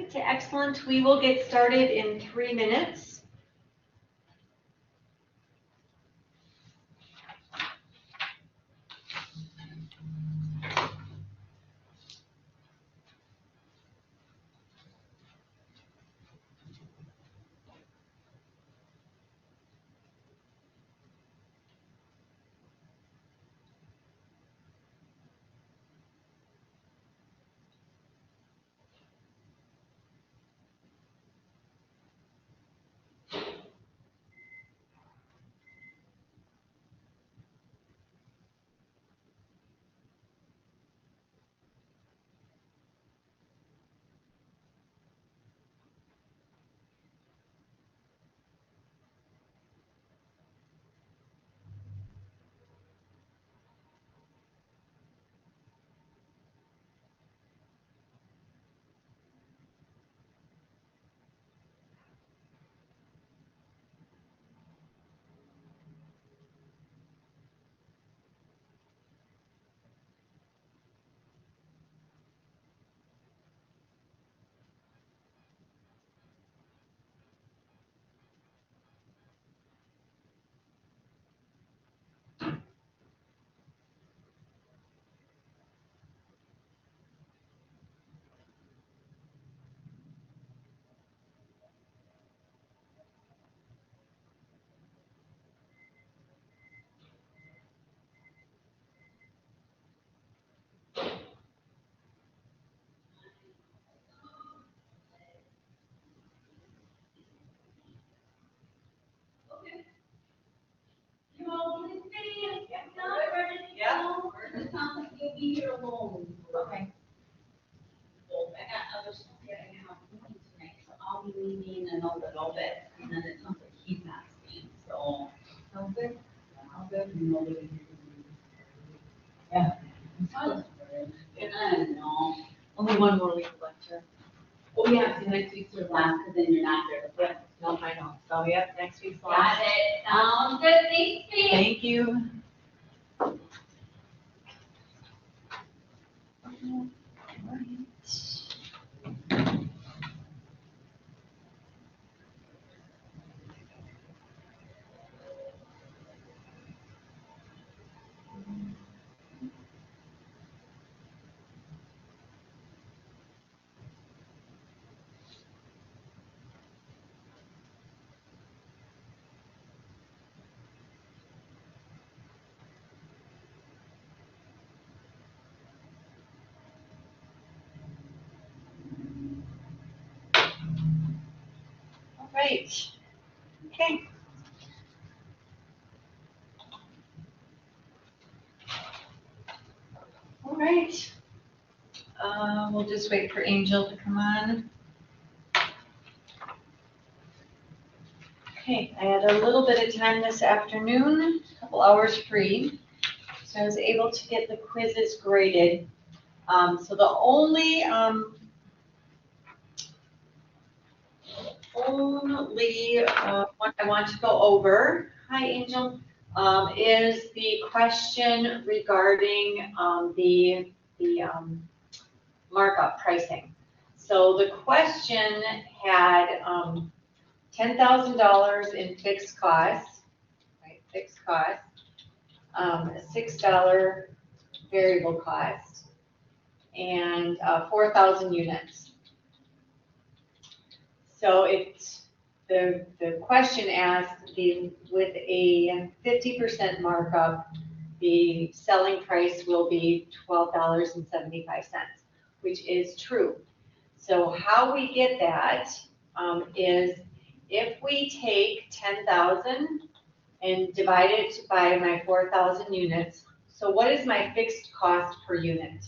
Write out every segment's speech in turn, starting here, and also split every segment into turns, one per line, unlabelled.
right, excellent. We will get started in 3 minutes.
Okay. Well, I got other stuff that I have cooking tonight, so I'll be leaving in a little bit, and then it sounds like he's not staying, so. Sounds good? Sounds good. Yeah. And I don't know.
Only one more week of lecture.
Oh, yeah, so next week's your last, because then you're not there, but.
No, I know. So, yep, next week's
Got
last.
it, sounds good, thanks, Steve.
Thank you. All right. Okay. All right. We'll just wait for Angel to come on. Okay, I had a little bit of time this afternoon, a couple hours free, so I was able to get the quizzes graded. So the only one I want to go over, hi Angel, is the question regarding the markup pricing. So the question had $10,000 in fixed costs, right? Fixed costs, $6 variable cost, and 4,000 units. So the question asked with a 50% markup, the selling price will be $12.75, which is true. So how we get that is if we take 10,000 and divide it by my 4,000 units, so what is my fixed cost per unit?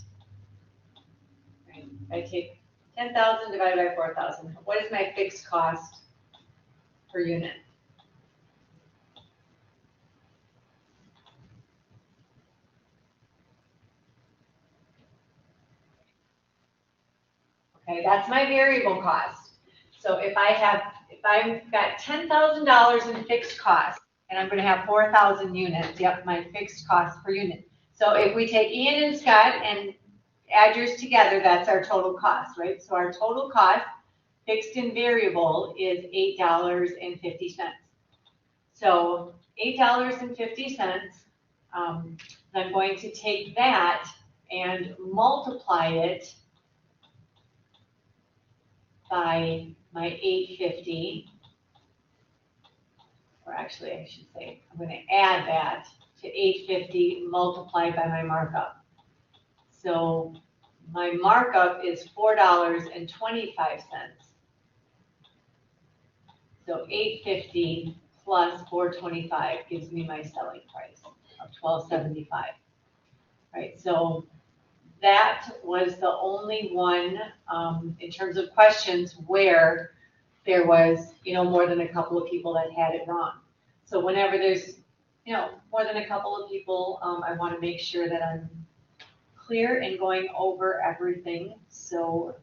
Right. I take 10,000 divided by 4,000. What is my fixed cost per unit? Okay, that's my variable cost. So if I've got $10,000 in fixed cost, and I'm gonna have 4,000 units, yep, my fixed cost per unit. So if we take Ian and Scott and add yours together, that's our total cost, right? So our total cost fixed and variable is $8.50. So $8.50, I'm going to take that and multiply it by my 850, or actually I should say, I'm going to add that to 850 multiplied by my markup. So my markup is $4.25. So 850 plus 425 gives me my selling price of $12.75. Right, so that was the only one in terms of questions where there was, more than a couple of people that had it wrong. So whenever there's, more than a couple of people, I want to make sure that I'm clear and going over everything. So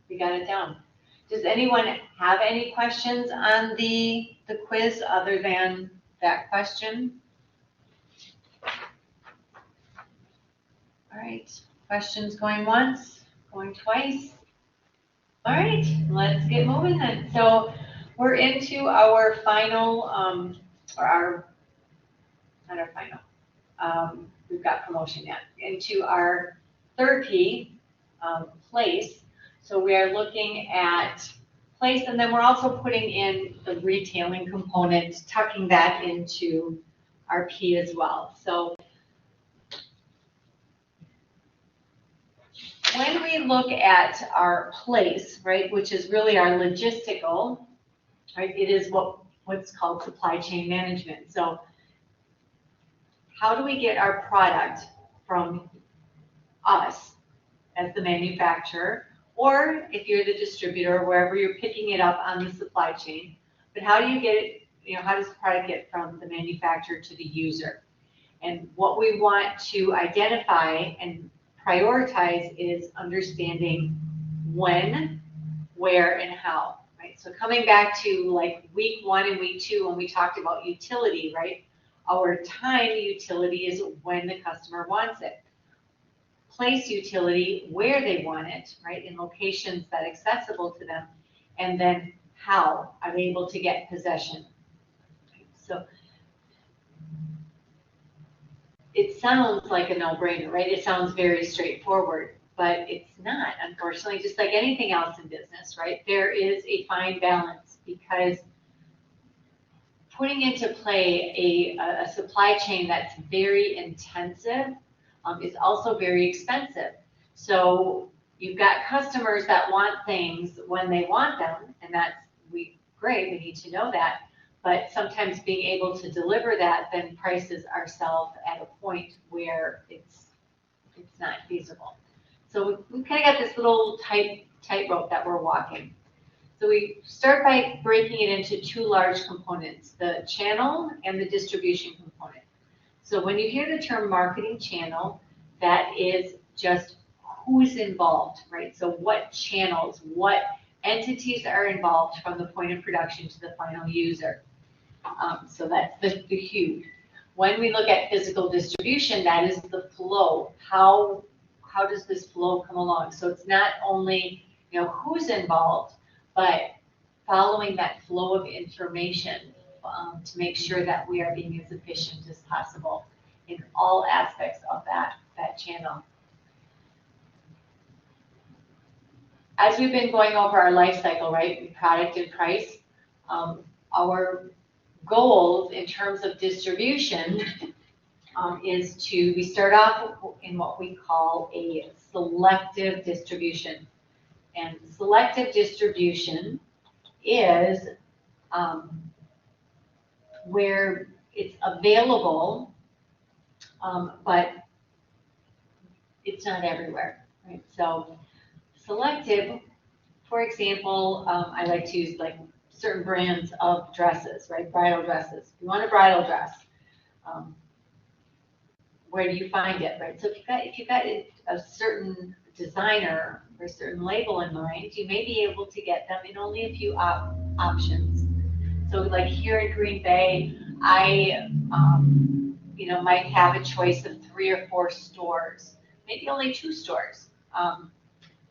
we got it down. Does anyone have any questions on the quiz other than that question? All right, questions going once, going twice. All right, let's get moving then. So we're into our final, not our final, we've got promotion yet, into our third P, place. So we are looking at place, and then we're also putting in the retailing component, tucking that into our P as well. So when we look at our place, right, which is really our logistical, right, it is what's called supply chain management. So how do we get our product from us as the manufacturer, or if you're the distributor, wherever you're picking it up on the supply chain, but how do you get it, how does the product get from the manufacturer to the user? And what we want to identify and prioritize is understanding when, where, and how, right? So coming back to like week 1 and week 2 when we talked about utility, right? Our time utility is when the customer wants it. Place utility, where they want it, right? In locations that are accessible to them. And then how I'm able to get possession. So it sounds like a no-brainer, right? It sounds very straightforward, but it's not, unfortunately, just like anything else in business, right? There is a fine balance because putting into play a supply chain that's very intensive is also very expensive. So you've got customers that want things when they want them, and that's great, we need to know that. But sometimes being able to deliver that then prices ourselves at a point where it's not feasible. So we kind of got this little tightrope that we're walking. So we start by breaking it into 2 large components, the channel and the distribution component. So when you hear the term marketing channel, that is just who's involved, right? So what channels, what entities are involved from the point of production to the final user. So that's the huge. When we look at physical distribution, that is the flow. How does this flow come along? So it's not only who's involved, but following that flow of information to make sure that we are being as efficient as possible in all aspects of that channel. As we've been going over our life cycle, right, product and price, our goals in terms of distribution is we start off in what we call a selective distribution. And selective distribution is where it's available, but it's not everywhere, right? So selective, for example, I like to use like certain brands of dresses, right? Bridal dresses. If you want a bridal dress, where do you find it, right? So if you've got a certain designer or a certain label in mind, you may be able to get them in only a few options. So like here in Green Bay, I might have a choice of 3 or 4 stores, maybe only 2 stores.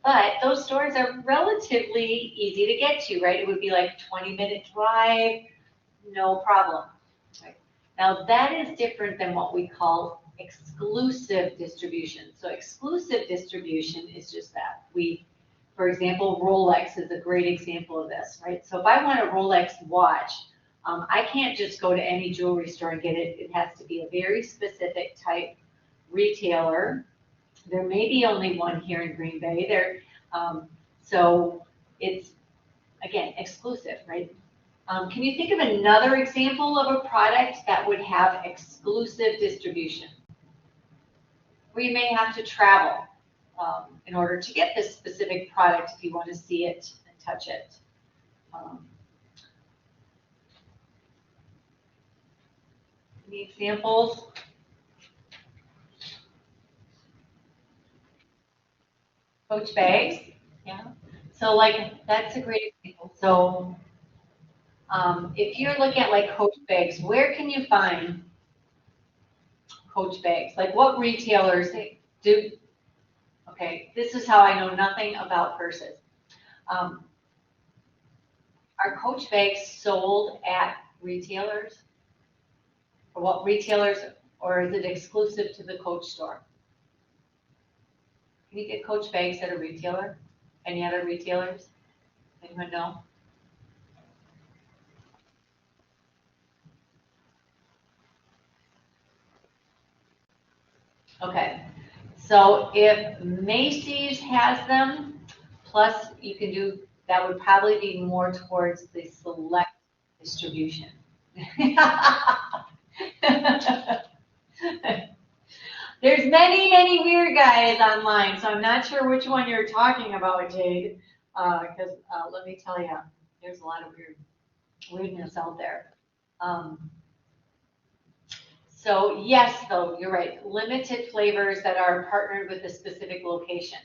But those stores are relatively easy to get to, right? It would be like 20-minute drive, no problem. Right? Now that is different than what we call exclusive distribution. So exclusive distribution is just that. For example, Rolex is a great example of this, right? So if I want a Rolex watch, I can't just go to any jewelry store and get it. It has to be a very specific type retailer. There may be only one here in Green Bay. So it's, again, exclusive, right? Can you think of another example of a product that would have exclusive distribution? Where you may have to travel in order to get this specific product if you want to see it and touch it. Any examples? Coach bags, yeah. So like, that's a great example. So if you're looking at like Coach bags, where can you find Coach bags? Like what retailers do? Okay, this is how I know nothing about purses. Are Coach bags sold at retailers? Or what retailers, or is it exclusive to the Coach store? Can you get Coach bags at a retailer? Any other retailers? Anyone know? Okay, so if Macy's has them, plus you can do, that would probably be more towards the select distribution. There's many, many weird guys online, so I'm not sure which one you're talking about, Jade. Because let me tell you, there's a lot of weirdness out there. So yes, though, you're right. Limited flavors that are partnered with a specific location.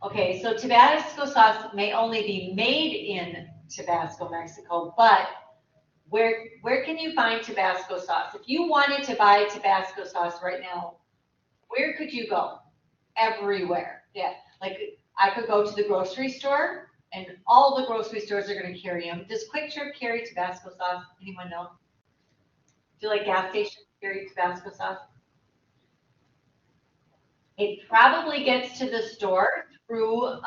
Okay, so Tabasco sauce may only be made in Tabasco, Mexico, but where can you find Tabasco sauce? If you wanted to buy Tabasco sauce right now, where could you go? Everywhere. Yeah, like I could go to the grocery store, and all the grocery stores are going to carry them. Does Quick Trip carry Tabasco sauce? Anyone know? Do like gas stations carry Tabasco sauce? It probably gets to the store through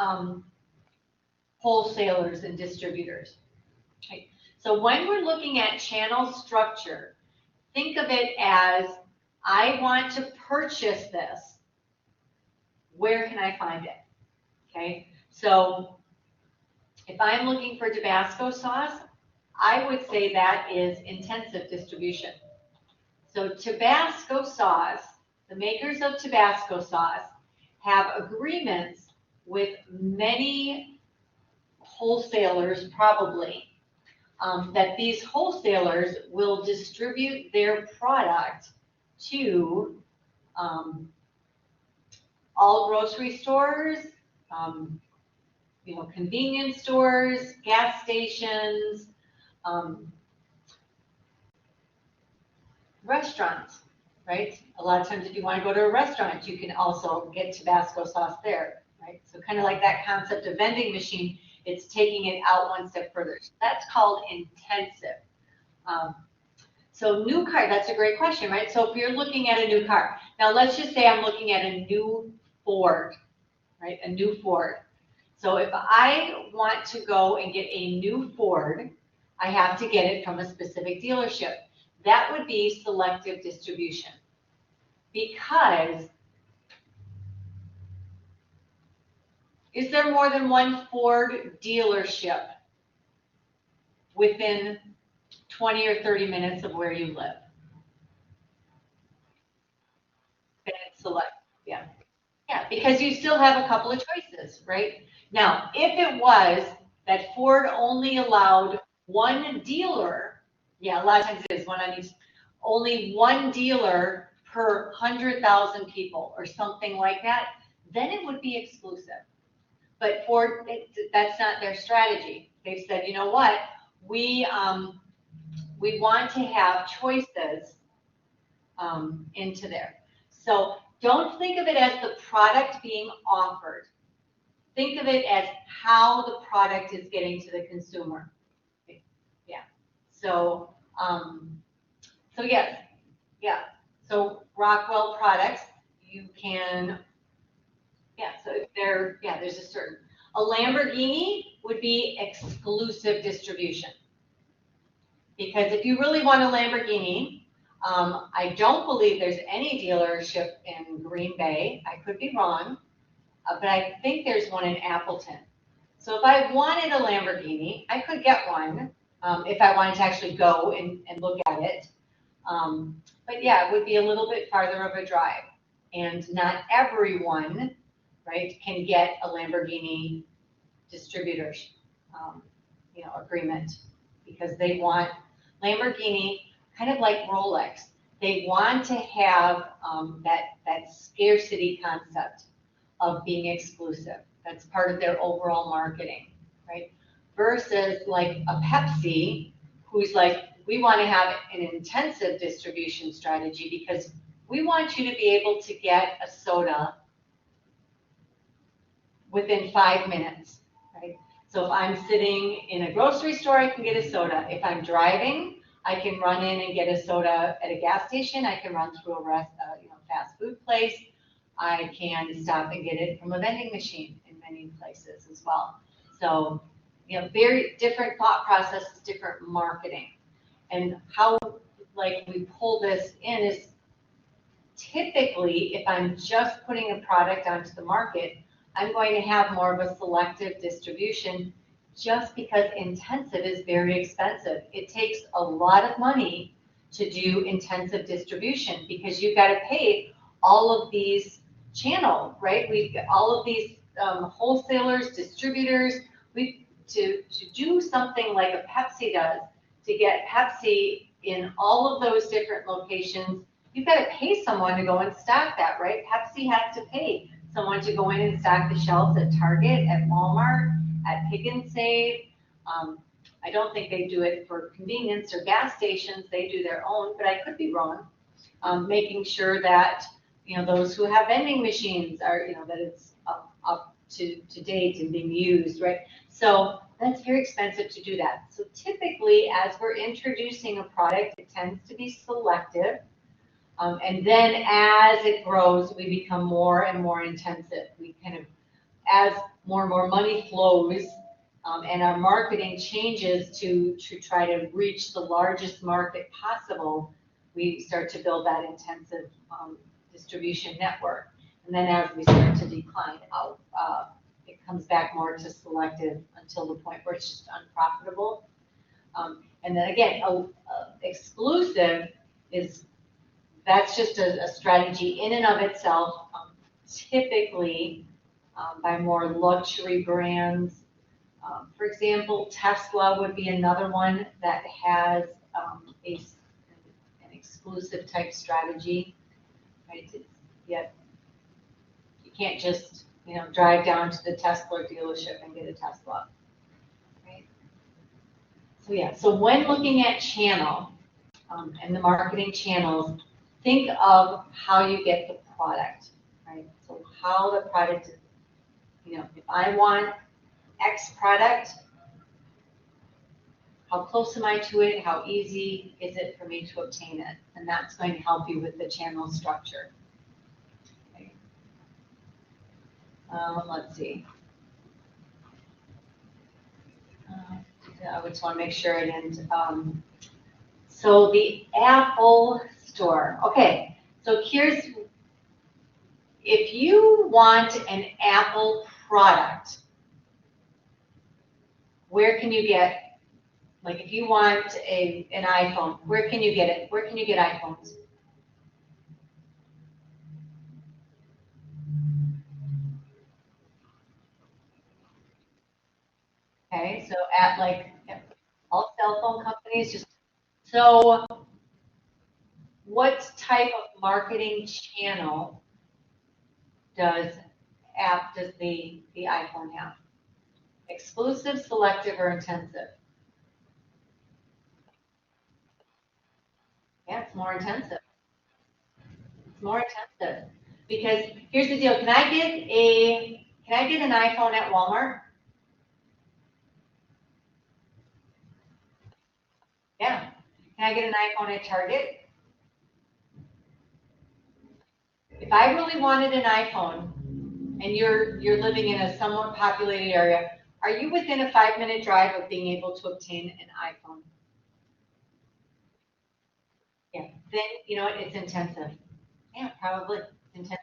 wholesalers and distributors. Okay. So when we're looking at channel structure, think of it as, I want to purchase this. Where can I find it? Okay, so if I'm looking for Tabasco sauce, I would say that is intensive distribution. So Tabasco sauce, the makers of Tabasco sauce have agreements with many wholesalers probably, that these wholesalers will distribute their product to all grocery stores, convenience stores, gas stations, restaurants, right? A lot of times if you want to go to a restaurant, you can also get Tabasco sauce there, right? So kind of like that concept of vending machine, it's taking it out one step further. So that's called intensive. So new car, that's a great question, right? So if you're looking at a new car, now let's just say I'm looking at a new Ford, right? A new Ford. So if I want to go and get a new Ford, I have to get it from a specific dealership. That would be selective distribution. Because is there more than one Ford dealership within 20 or 30 minutes of where you live? Then it's select, yeah. Yeah, because you still have a couple of choices, right? Now, if it was that Ford only allowed one dealer, yeah, a lot of times it is one on each, only one dealer per 100,000 people or something like that, then it would be exclusive. But Ford, that's not their strategy. They've said, you know what, we want to have choices into there. So don't think of it as the product being offered. Think of it as how the product is getting to the consumer. Yeah. So, so yes, yeah. So Rockwell products, you can, yeah. So if they're, yeah, there's a certain, a Lamborghini would be exclusive distribution. Because if you really want a Lamborghini, I don't believe there's any dealership in Green Bay. I could be wrong, but I think there's one in Appleton. So if I wanted a Lamborghini, I could get one if I wanted to actually go and look at it. But yeah, it would be a little bit farther of a drive. And not everyone, right, can get a Lamborghini distributor, agreement, because they want Lamborghini, kind of like Rolex. They want to have that scarcity concept of being exclusive. That's part of their overall marketing, right? Versus like a Pepsi, who's like, we want to have an intensive distribution strategy because we want you to be able to get a soda within 5 minutes, right? So if I'm sitting in a grocery store, I can get a soda. If I'm driving, I can run in and get a soda at a gas station. I can run through a fast food place. I can stop and get it from a vending machine in many places as well. So, very different thought processes, different marketing. And how, like, we pull this in is typically, if I'm just putting a product onto the market, I'm going to have more of a selective distribution just because intensive is very expensive. It takes a lot of money to do intensive distribution because you've got to pay all of these channels, right? We've got all of these wholesalers, distributors. To do something like a Pepsi does, to get Pepsi in all of those different locations, you've got to pay someone to go and stock that, right? Pepsi has to pay someone to go in and stock the shelves at Target, at Walmart, at Pick and Save. I don't think they do it for convenience or gas stations. They do their own, but I could be wrong. Making sure that those who have vending machines are that it's up to date and being used, right? So that's very expensive to do that. So typically, as we're introducing a product, it tends to be selective. And then as it grows, we become more and more intensive. We kind of, as more and more money flows, and our marketing changes to try to reach the largest market possible, we start to build that intensive distribution network. And then as we start to decline out, it comes back more to selective until the point where it's just unprofitable. And then again, exclusive that's just a strategy in and of itself, typically by more luxury brands. For example, Tesla would be another one that has an exclusive type strategy, right? Yet you can't just drive down to the Tesla dealership and get a Tesla, right? So yeah, so when looking at channel and the marketing channels, think of how you get the product, right? So how the product is, if I want X product, how close am I to it? How easy is it for me to obtain it? And that's going to help you with the channel structure. Okay. Let's see. I just want to make sure I didn't. So the Apple Store. Okay, so here's, if you want an Apple product, where can you get, like if you want an iPhone, where can you get it? Where can you get iPhones? Okay, so at like all cell phone companies, just, so what type of marketing channel does the iPhone have? Exclusive, selective, or intensive? Yeah, it's more intensive. It's more intensive Because here's the deal, can I get an iPhone at Walmart? Yeah. Can I get an iPhone at Target? If I really wanted an iPhone and you're living in a somewhat populated area, are you within a 5-minute drive of being able to obtain an iPhone? Yeah. Then you know what? It's intensive. Yeah, probably intensive.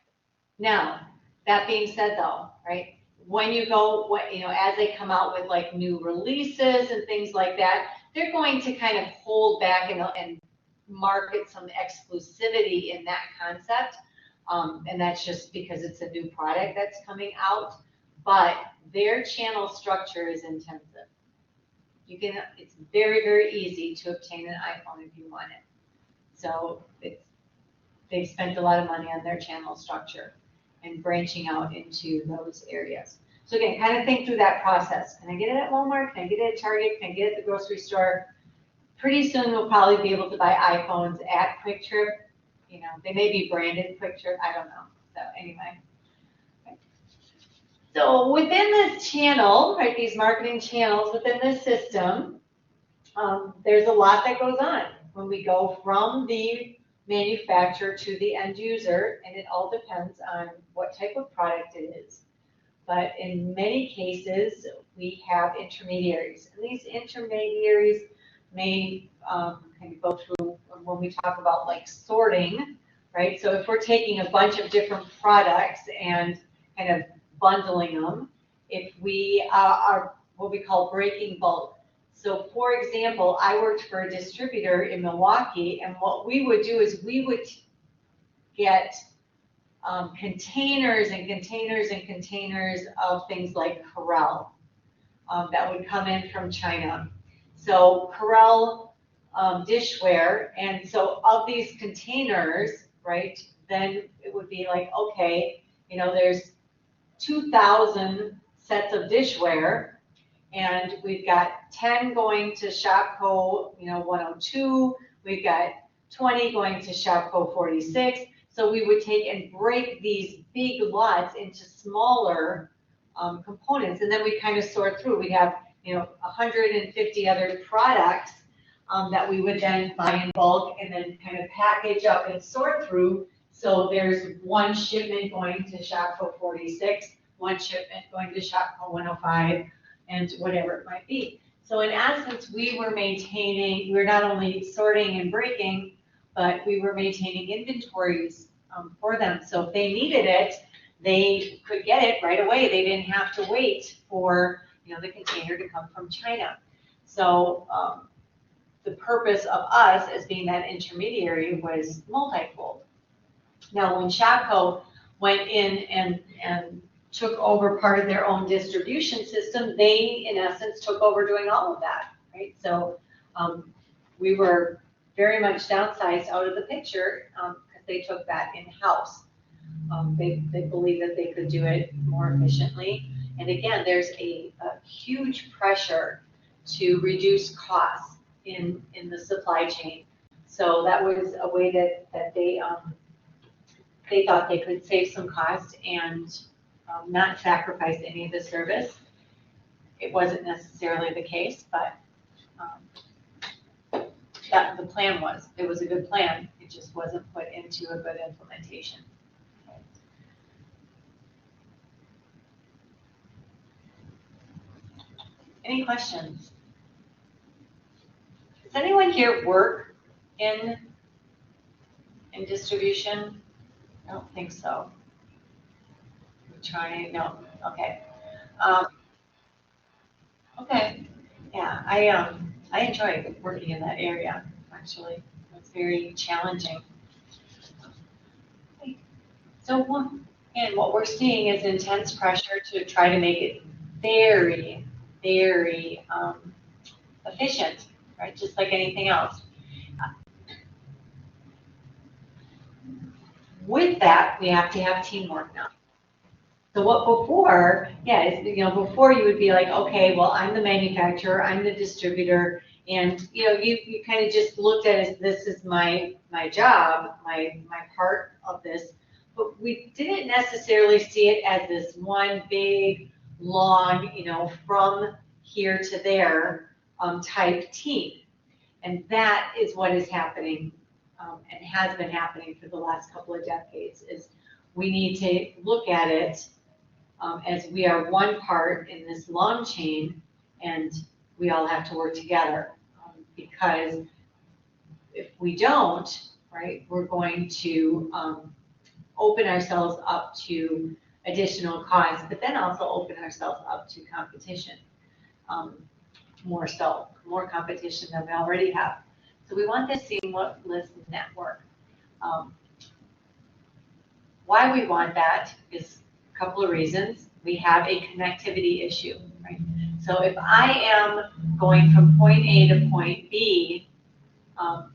Now, that being said though, right? When you go, what you know, as they come out with like new releases and things like that, they're going to kind of hold back and market some exclusivity in that concept. And that's just because it's a new product that's coming out. But their channel structure is intensive. It's very, very easy to obtain an iPhone if you want it. So they've spent a lot of money on their channel structure and branching out into those areas. So again, kind of think through that process. Can I get it at Walmart? Can I get it at Target? Can I get it at the grocery store? Pretty soon we'll probably be able to buy iPhones at Quick Trip. You know, they may be branded Quick Trip, I don't know. So anyway. So within this channel, right, these marketing channels within this system, there's a lot that goes on when we go from the manufacturer to the end user, and it all depends on what type of product it is. But in many cases, we have intermediaries, and these intermediaries may kind of go through when we talk about like sorting, right? So if we're taking a bunch of different products and kind of bundling them, if we are what we call breaking bulk. So for example, I worked for a distributor in Milwaukee, and what we would do is we would get containers and containers and containers of things like Corelle that would come in from China. So Corelle dishware, and so of these containers, right, then it would be like, okay, you know, there's 2,000 sets of dishware, and we've got 10 going to Shopco, you know, 102. We've got 20 going to Shopco 46. So we would take and break these big lots into smaller components, and then we kind of sort through. We'd have, you know, 150 other products that we would then buy in bulk and then kind of package up and sort through. So there's one shipment going to Shopco 46, one shipment going to Shopco 105, and whatever it might be. So in essence, we were not only sorting and breaking, but we were maintaining inventories for them. So if they needed it, they could get it right away. They didn't have to wait for, you know, the container to come from China. So the purpose of us as being that intermediary was multifold. Now, when Shopco went in and took over part of their own distribution system, they, in essence, took over doing all of that, right? So we were very much downsized out of the picture because they took that in-house. They believed that they could do it more efficiently. And again, there's a huge pressure to reduce costs in the supply chain. So that was a way that they thought they could save some cost and not sacrifice any of the service. It wasn't necessarily the case, but that the plan was. It was a good plan. It just wasn't put into a good implementation. Any questions? Does anyone here work in distribution? I don't think so. I'm trying, no, okay. Okay, yeah, I enjoy working in that area, actually. It's very challenging. So what we're seeing is intense pressure to try to make it very, very efficient, right? Just like anything else. With that, we have to have teamwork now. So what before, before you would be like, okay, well, I'm the manufacturer, I'm the distributor, and you kind of just looked at it as this is my job, my part of this. but we didn't necessarily see it as this one big, long, from here to there type team. And that is what is happening and has been happening for the last couple of decades, is we need to look at it as we are one part in this long chain, and we all have to work together. Because if we don't, right, we're going to open ourselves up to additional costs, but then also open ourselves up to competition. More competition than we already have. So we want this seamless network. Why we want that is a couple of reasons. We have a connectivity issue, right? So if I am going from point A to point B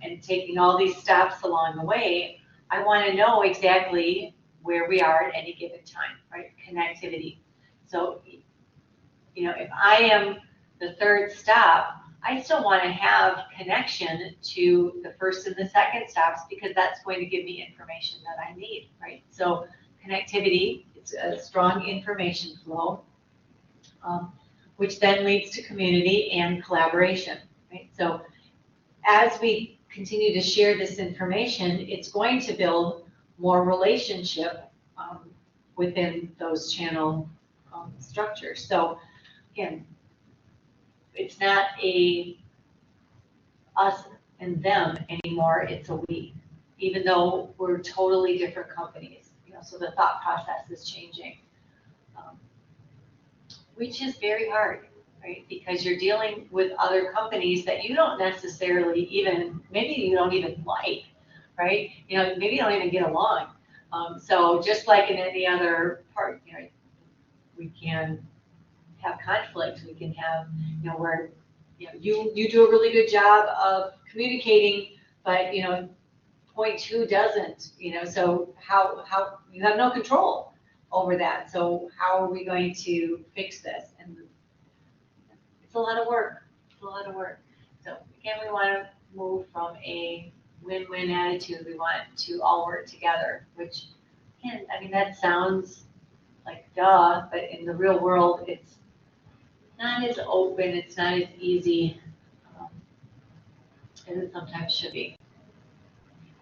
and taking all these stops along the way, I want to know exactly where we are at any given time, right? Connectivity. So, if I am the third stop, I still want to have connection to the first and the second stops, because that's going to give me information that I need, right? So connectivity, it's a strong information flow, which then leads to community and collaboration, right? So as we continue to share this information, it's going to build more relationship within those channel structures. So again, it's not a us and them anymore, it's a we, even though we're totally different companies, so the thought process is changing, which is very hard, right? Because you're dealing with other companies that you don't necessarily maybe you don't even like, right? Maybe you don't even get along. So just like in any other part, we can have conflict. We can have, where, you do a really good job of communicating, but, point two doesn't, so how you have no control over that. So how are we going to fix this? And it's a lot of work. It's a lot of work. So again, we want to move from a win-win attitude. We want to all work together, which, again, that sounds like duh, but in the real world, it's not as open, it's not as easy as it sometimes should be.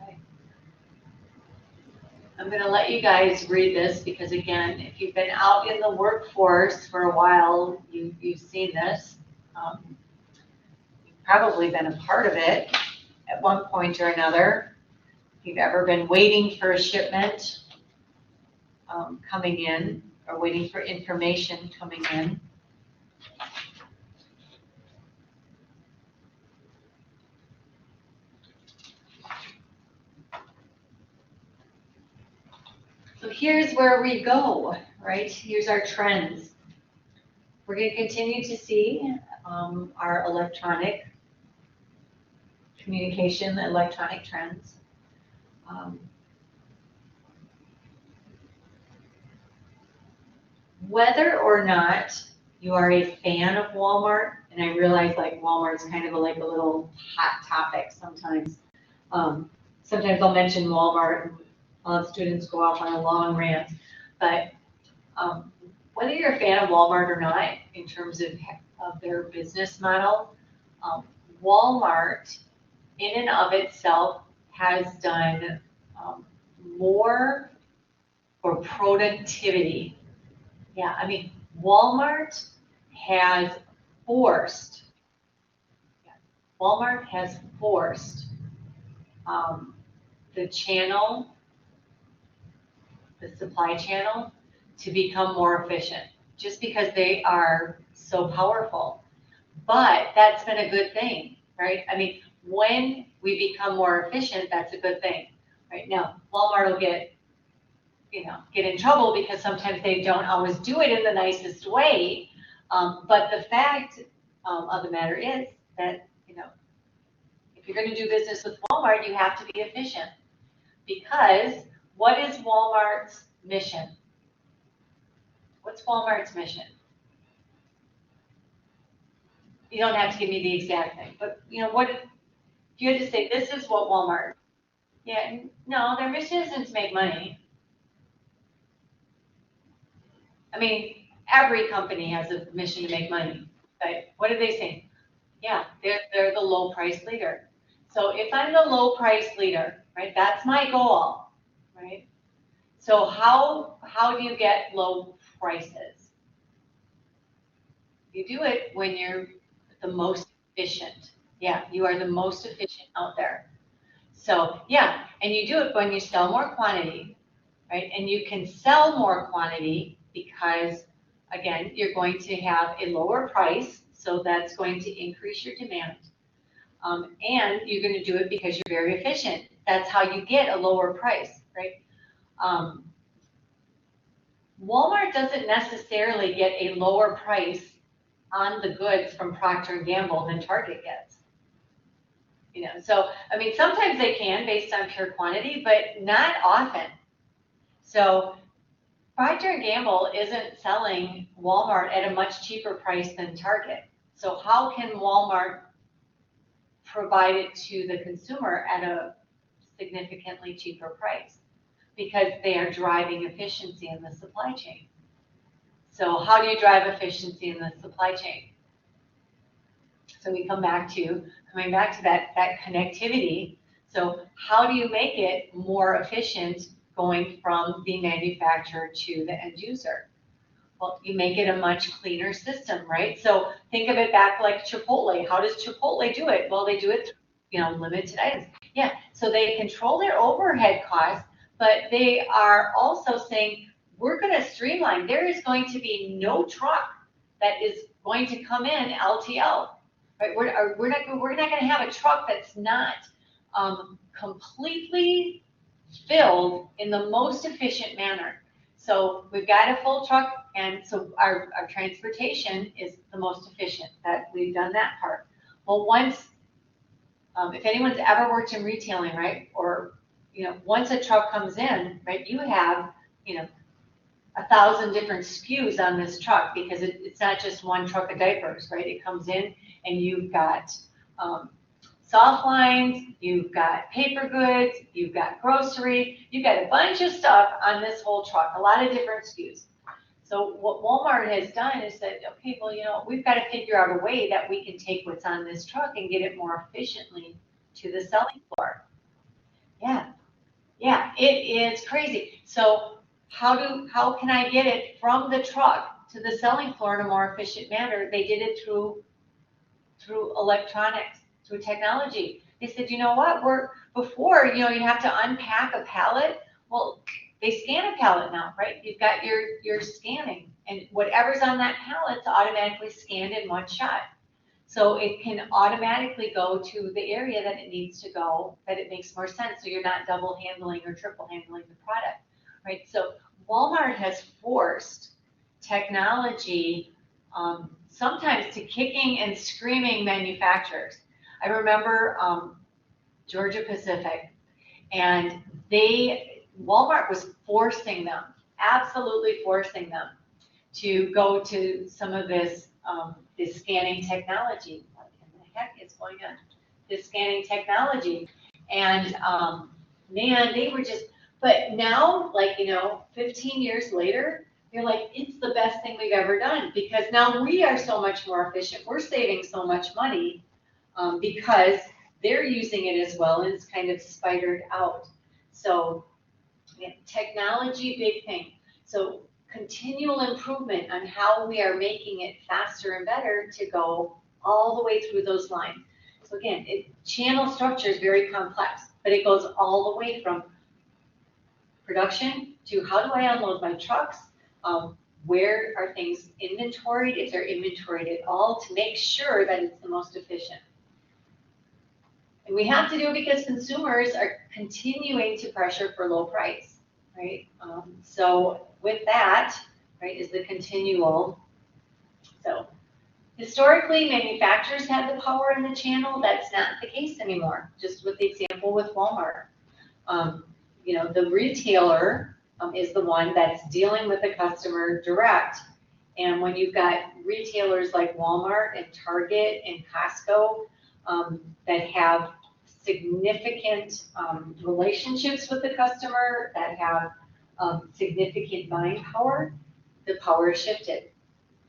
Okay. I'm going to let you guys read this because, again, if you've been out in the workforce for a while, you've seen this. You've probably been a part of it at one point or another. If you've ever been waiting for a shipment coming in, or waiting for information coming in. So here's where we go, right? Here's our trends. We're going to continue to see our electronic communication, electronic trends. Whether or not you are a fan of Walmart, and I realize like Walmart's kind of like a little hot topic sometimes. Sometimes I'll mention Walmart and I'll have students go off on a long rant, but whether you're a fan of Walmart or not, in terms of their business model, Walmart in and of itself has done more for productivity. Yeah, Walmart has forced the channel, the supply channel, to become more efficient, just because they are so powerful. But that's been a good thing, right? When we become more efficient, that's a good thing. Right now, Walmart will get in trouble because sometimes they don't always do it in the nicest way. But the fact of the matter is that, if you're going to do business with Walmart, you have to be efficient. Because what is Walmart's mission? What's Walmart's mission? You don't have to give me the exact thing, but what if you had to say, this is what Walmart, no, their mission isn't to make money. I mean, every company has a mission to make money, but what are they saying? Yeah, they're the low price leader. So if I'm the low price leader, right, that's my goal, right? So how do you get low prices? You do it when you're the most efficient. Yeah, you are the most efficient out there. So yeah, and you do it when you sell more quantity, right? And you can sell more quantity because, again, you're going to have a lower price, so that's going to increase your demand. And you're going to do it because you're very efficient. That's how you get a lower price, right? Um, Walmart doesn't necessarily get a lower price on the goods from Procter and Gamble than Target gets. You know, so I mean, sometimes they can based on pure quantity, but not often. So Procter and Gamble isn't selling Walmart at a much cheaper price than Target. So how can Walmart provide it to the consumer at a significantly cheaper price? Because they are driving efficiency in the supply chain. So how do you drive efficiency in the supply chain? So we coming back to that connectivity. So how do you make it more efficient going from the manufacturer to the end user? Well, you make it a much cleaner system, right? So think of it back like Chipotle. How does Chipotle do it? Well, they do it through, limited items. Yeah, so they control their overhead costs, but they are also saying, we're going to streamline. There is going to be no truck that is going to come in LTL, right? We're not going to have a truck that's not completely filled in the most efficient manner. So we've got a full truck, and so our transportation is the most efficient. That we've done that part. Well, once, if anyone's ever worked in retailing, right, or once a truck comes in, right, you have 1,000 different SKUs on this truck because it's not just one truck of diapers, right? It comes in and you've got soft lines, you've got paper goods, you've got grocery, you've got a bunch of stuff on this whole truck, a lot of different SKUs. So what Walmart has done is said, okay, well, we've got to figure out a way that we can take what's on this truck and get it more efficiently to the selling floor. Yeah, it is crazy. So how can I get it from the truck to the selling floor in a more efficient manner? They did it through electronics, through technology. They said, you know what, before, you have to unpack a pallet. Well, they scan a pallet now, right? You've got your scanning, and whatever's on that pallet's automatically scanned in one shot. So it can automatically go to the area that it needs to go, that it makes more sense, so you're not double handling or triple handling the product, right? So Walmart has forced technology sometimes to kicking and screaming manufacturers. I remember Georgia Pacific, and Walmart was forcing them, absolutely forcing them to go to some of this scanning technology. What in the heck is going on? This scanning technology. And man, they were just, but now, 15 years later, they're like, it's the best thing we've ever done because now we are so much more efficient. We're saving so much money because they're using it as well, and it's kind of spidered out. So technology, big thing. So continual improvement on how we are making it faster and better to go all the way through those lines. So again, channel structure is very complex, but it goes all the way from production to how do I unload my trucks, where are things inventoried, if they're inventoried at all, to make sure that it's the most efficient. And we have to do it because consumers are continuing to pressure for low price, right? So with that, right, is the continual. So historically, manufacturers had the power in the channel. That's not the case anymore. Just with the example with Walmart. The retailer is the one that's dealing with the customer direct. And when you've got retailers like Walmart and Target and Costco that have significant relationships with the customer, that have significant buying power, the power shifted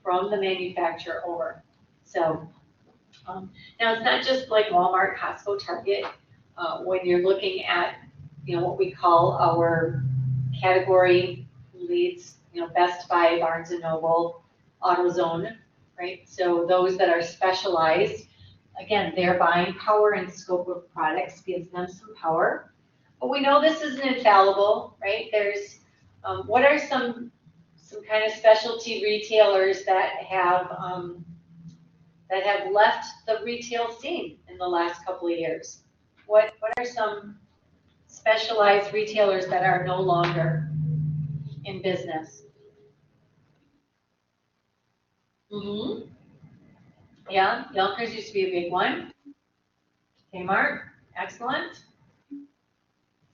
from the manufacturer over. So now it's not just like Walmart, Costco, Target. When you're looking at, what we call our category leads, Best Buy, Barnes and Noble, AutoZone, right? So those that are specialized, again, their buying power and scope of products gives them some power. But we know this isn't infallible, right? There's, what are some kind of specialty retailers that have left the retail scene in the last couple of years? What are some specialized retailers that are no longer in business? Mm-hmm. Yeah, Yonkers used to be a big one. Kmart, excellent.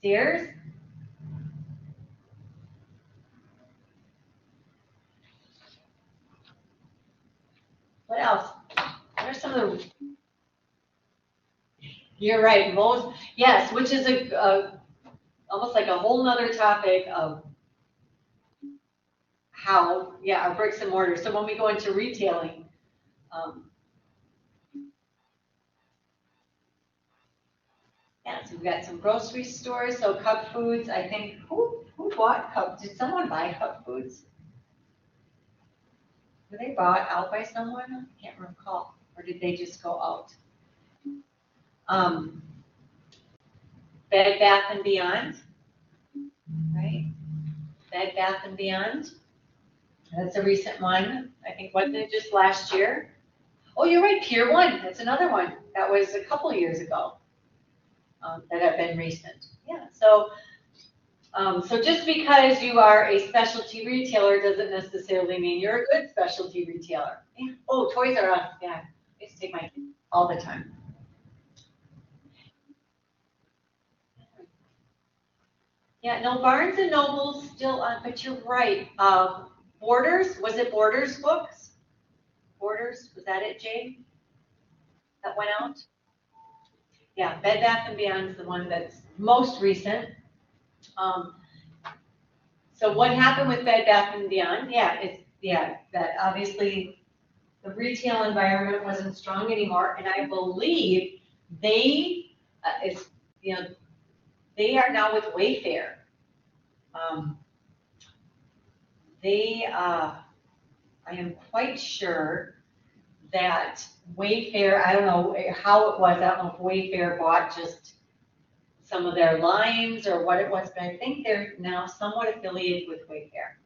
Sears. What else? What are some of the? You're right. Most, yes, which is almost like a whole nother topic of how, our bricks and mortar. So when we go into retailing, so we've got some grocery stores. So Cup Foods, I think, who bought Cup? Did someone buy Cup Foods? Were they bought out by someone? I can't recall. Or did they just go out? Bed Bath and Beyond, right? Bed Bath and Beyond. That's a recent one. I think, wasn't it just last year? Oh, you're right, Pier 1. That's another one. That was a couple years ago that have been recent. Yeah, so just because you are a specialty retailer doesn't necessarily mean you're a good specialty retailer. Oh, Toys R Us. Yeah, I used to take my kids all the time. Yeah, no, Barnes and Noble's still on, but you're right. Borders, was it Borders Books? Borders, was that it, Jane? That went out? Yeah, Bed Bath & Beyond is the one that's most recent. So what happened with Bed Bath & Beyond? That obviously the retail environment wasn't strong anymore, and I believe they, they are now with Wayfair. I am quite sure that Wayfair, I don't know how it was, I don't know if Wayfair bought just some of their lines or what it was, but I think they're now somewhat affiliated with Wayfair.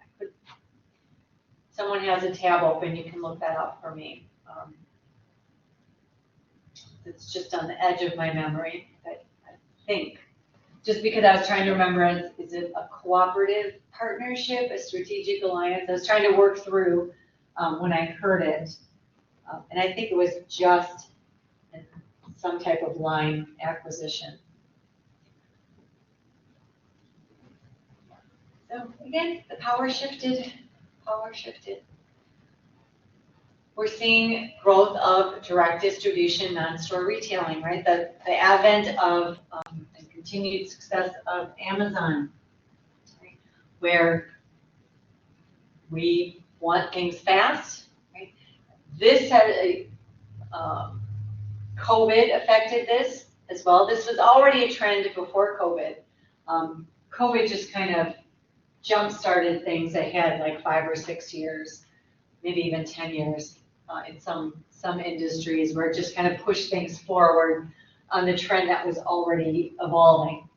Someone has a tab open, you can look that up for me. It's just on the edge of my memory, but I think. Just because I was trying to remember, is it a cooperative partnership, a strategic alliance? I was trying to work through when I heard it. And I think it was just some type of line acquisition. So again, the power shifted. We're seeing growth of direct distribution, non-store retailing, right? The advent of and continued success of Amazon, right? Where we want things fast, right? This had COVID affected this as well. This was already a trend before COVID. COVID just kind of jump-started things ahead like 5 or 6 years, maybe even 10 years in some industries, where it just kind of pushed things forward on the trend that was already evolving.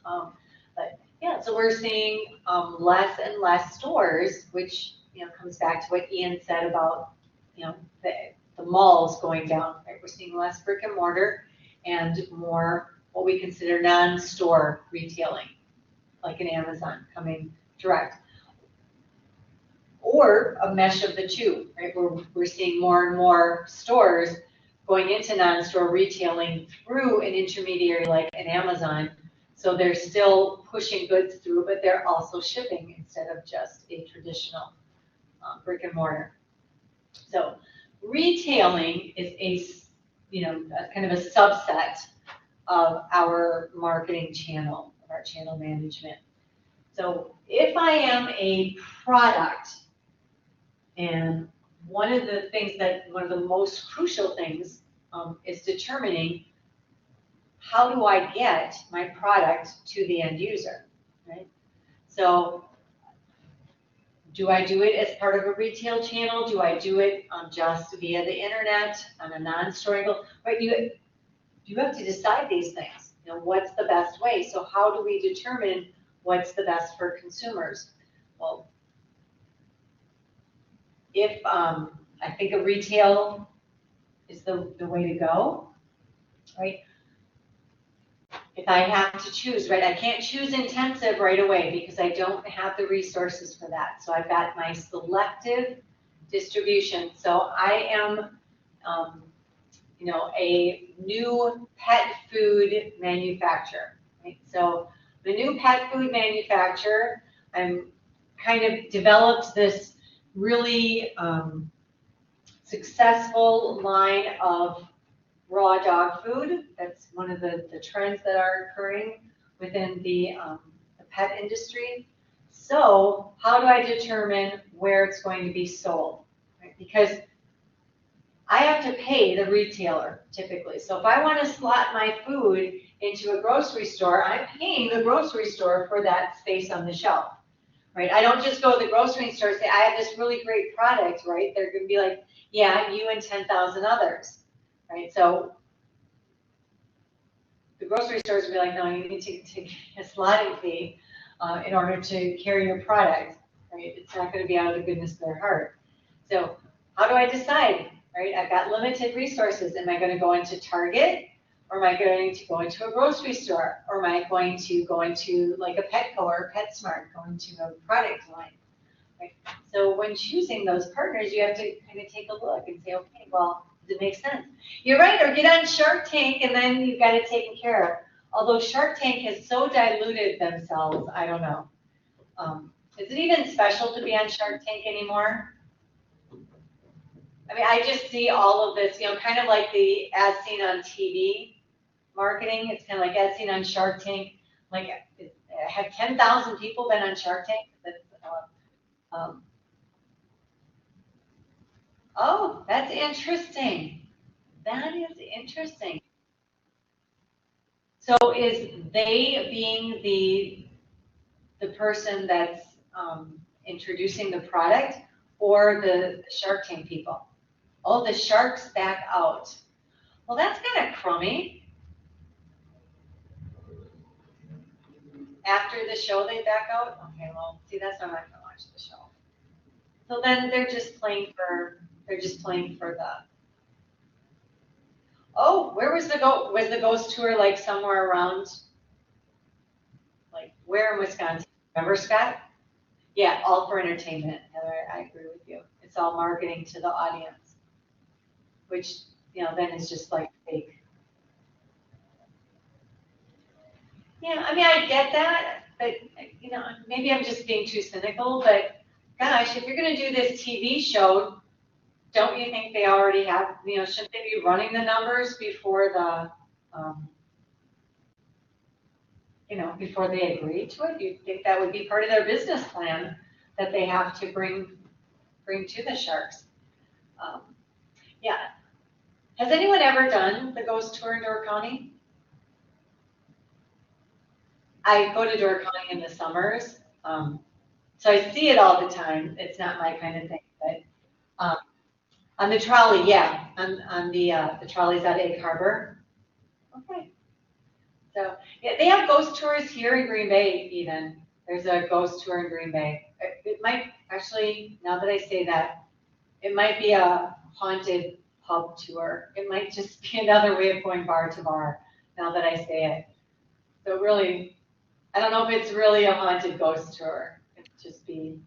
But yeah, so we're seeing less and less stores, which comes back to what Ian said about the malls going down. Right? We're seeing less brick and mortar and more what we consider non-store retailing, like an Amazon coming direct. Or a mesh of the two, right? We're seeing more and more stores going into non-store retailing through an intermediary like an Amazon. So they're still pushing goods through, but they're also shipping instead of just a traditional brick and mortar. So retailing is a kind of a subset of our marketing channel, of our channel management. So if I am a product And one of the most crucial things is determining how do I get my product to the end user, right? So do I do it as part of a retail channel? Do I do it just via the internet on a non-storing bill? Right, you have to decide these things. You know, what's the best way? So how do we determine what's the best for consumers? Well, if I think a retail is the way to go, right? If I have to choose, right, I can't choose intensive right away because I don't have the resources for that. So I've got my selective distribution. So I am, you know, a new pet food manufacturer, right? So the new pet food manufacturer, I'm kind of developed this really successful line of raw dog food. That's one of the trends that are occurring within the pet industry. So how do I determine where it's going to be sold? Right? Because I have to pay the retailer typically. So if I want to slot my food into a grocery store, I'm paying the grocery store for that space on the shelf, right? I don't just go to the grocery store and say, I have this really great product, right? They're going to be like, yeah, you and 10,000 others, right? So the grocery stores will be like, no, you need to take a slotting fee in order to carry your product, right? It's not going to be out of the goodness of their heart. So how do I decide, right? I've got limited resources. Am I going to go into Target, or am I going to go into a grocery store, or am I going to go into like a Petco or a PetSmart, go into a product line? Right? So when choosing those partners, you have to kind of take a look and say, okay, well, does it make sense? You're right, or get on Shark Tank and then you've got it taken care of. Although Shark Tank has so diluted themselves, I don't know. Is it even special to be on Shark Tank anymore? I mean, I just see all of this, you know, kind of like the as seen on TV marketing. It's kind of like as seen on Shark Tank. Like, have 10,000 people been on Shark Tank? Oh, that's interesting. That is interesting. So is they being the person that's introducing the product, or the Shark Tank people? Oh, the sharks back out. Well, that's kind of crummy. After the show, they back out? Okay, well, see, that's why I'm not gonna watch the show. So then they're just playing for the, oh, where was was the ghost tour, like somewhere around, like where in Wisconsin? Remember, Scott? Yeah, all for entertainment, Heather, I agree with you. It's all marketing to the audience, which, you know, then is just like fake. Yeah, I mean, I get that, but, you know, maybe I'm just being too cynical, but gosh, if you're gonna do this TV show, don't you think they already have, you know, shouldn't they be running the numbers before the, you know, before they agree to it? You'd think that would be part of their business plan, that they have to bring to the sharks. Um, yeah. Has anyone ever done the ghost tour in Door County? I go to Door County in the summers, so I see it all the time. It's not my kind of thing, but um, on the trolley, yeah, on the trolleys at Egg Harbor. Okay, so yeah, they have ghost tours here in Green Bay. Even there's a ghost tour in Green Bay. It might actually, now that I say that, it might be a haunted pub tour. It might just be another way of going bar to bar. Now that I say it, so really, I don't know if it's really a haunted ghost tour. It'd just be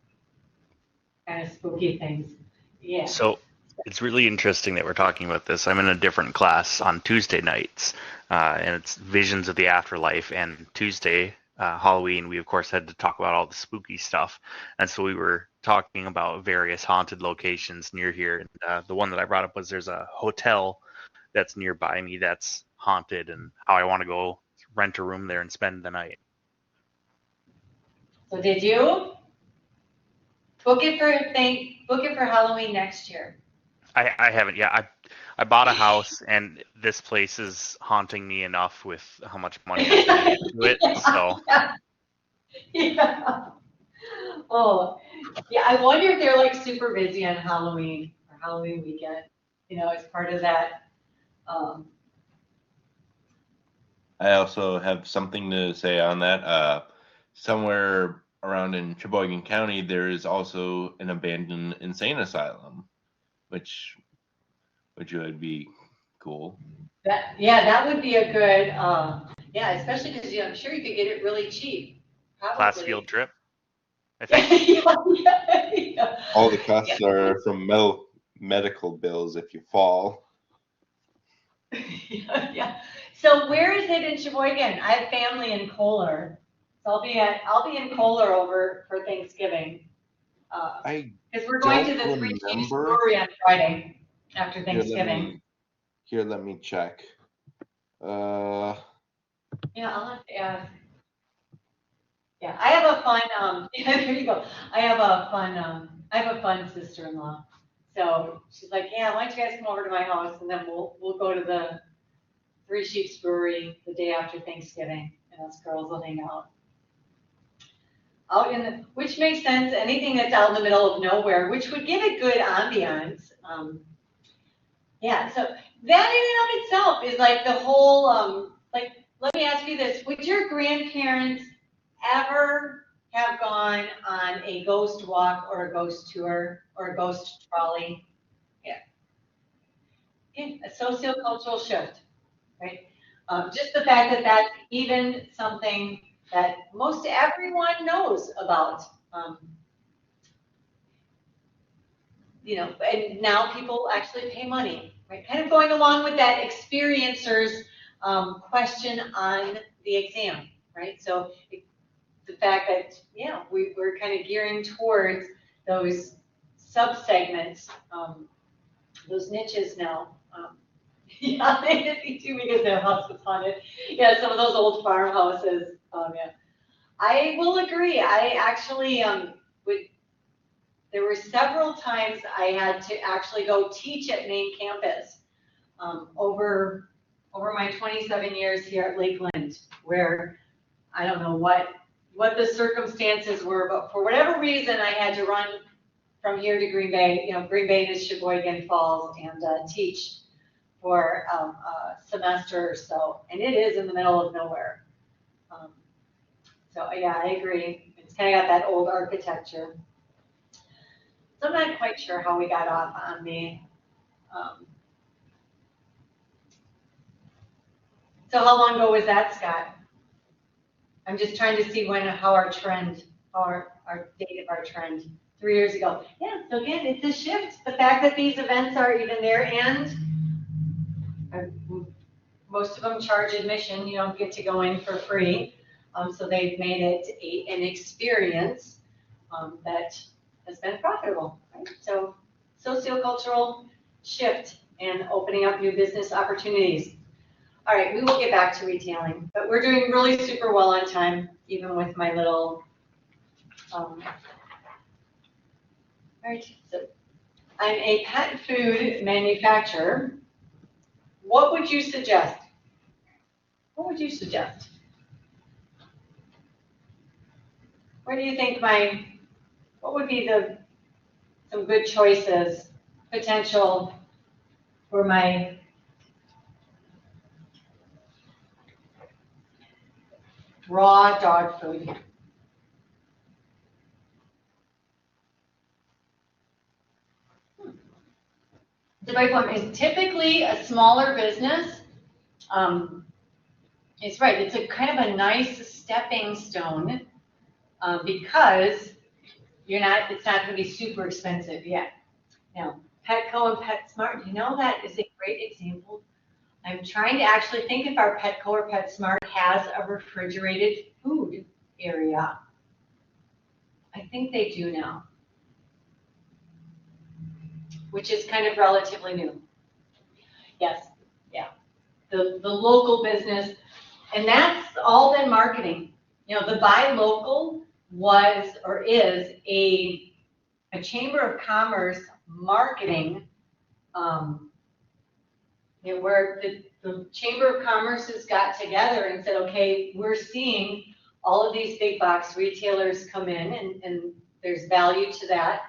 kind of spooky things. Yeah.
So it's really interesting that we're talking about this. I'm in a different class on Tuesday nights, and it's Visions of the Afterlife. And Tuesday, Halloween, we of course had to talk about all the spooky stuff. And so we were talking about various haunted locations near here. And the one that I brought up was there's a hotel that's nearby me that's haunted, and how I want to go rent a room there and spend the night.
So did you? Book it for Halloween next year.
I haven't. Yeah, I bought a house, and this place is haunting me enough with how much money I'm putting into it. So
Yeah. Oh, yeah, I wonder if they're like super busy on Halloween or Halloween weekend, as part of that. Um,
I also have something to say on that. Somewhere around in Sheboygan County, there is also an abandoned insane asylum, which would be cool.
that would be a good, yeah, especially because, I'm sure you could get it really cheap,
class
probably.
field trip, I think.
Yeah.
All the costs are from medical bills if you fall.
Yeah. So where is it in Sheboygan? I have family in Kohler, so I'll be in Kohler over for Thanksgiving.
I
Because we're going to
don't
the Three Chiefs
remember.
Brewery on Friday after
Here,
Thanksgiving.
let me check.
Yeah, I'll have to ask. Yeah, I have a fun, yeah, there you go. I have a fun sister-in-law. So she's like, yeah, why don't you guys come over to my house and then we'll go to the Three Chiefs Brewery the day after Thanksgiving and us girls will hang out. Which makes sense, anything that's out in the middle of nowhere, which would give it good ambiance. Yeah, so that in and of itself is like the whole, like, let me ask you this, would your grandparents ever have gone on a ghost walk or a ghost tour or a ghost trolley? Yeah. A sociocultural shift, right? Just the fact that that's even something that most everyone knows about. And now people actually pay money, right? Kind of going along with that experiencer's question on the exam, right? So the fact that, yeah, we're kind of gearing towards those sub-segments, those niches now. Yeah, they did me too because their house was haunted. Yeah, some of those old farmhouses. Yeah. I will agree. I actually would. There were several times I had to actually go teach at main campus over my 27 years here at Lakeland, where I don't know what the circumstances were, but for whatever reason, I had to run from here to Green Bay, Green Bay to Sheboygan Falls and teach for a semester or so, and it is in the middle of nowhere. So yeah, I agree. It's kind of got that old architecture. So I'm not quite sure how we got off on the. So how long ago was that, Scott? I'm just trying to see how our trend, our date of our trend, 3 years ago. Yeah, so again, it's a shift. The fact that these events are even there, and most of them charge admission. You don't get to go in for free. So they've made it an experience that has been profitable. Right? So sociocultural shift and opening up new business opportunities. All right, we will get back to retailing, but we're doing really super well on time, even with my little. All right, so I'm a pet food manufacturer. What would you suggest? What would you suggest? Where do you think what would be some good choices, potential for my raw dog food? The right one is typically a smaller business. It's right, it's a kind of a nice stepping stone because it's not going to be super expensive yet. Now, Petco and PetSmart, that is a great example. I'm trying to actually think if our Petco or PetSmart has a refrigerated food area. I think they do now, which is kind of relatively new. Yes, yeah. The local business, and that's all been marketing. The buy local was or is a a Chamber of Commerce marketing, where the Chamber of Commerce has got together and said, okay, we're seeing all of these big box retailers come in, and there's value to that.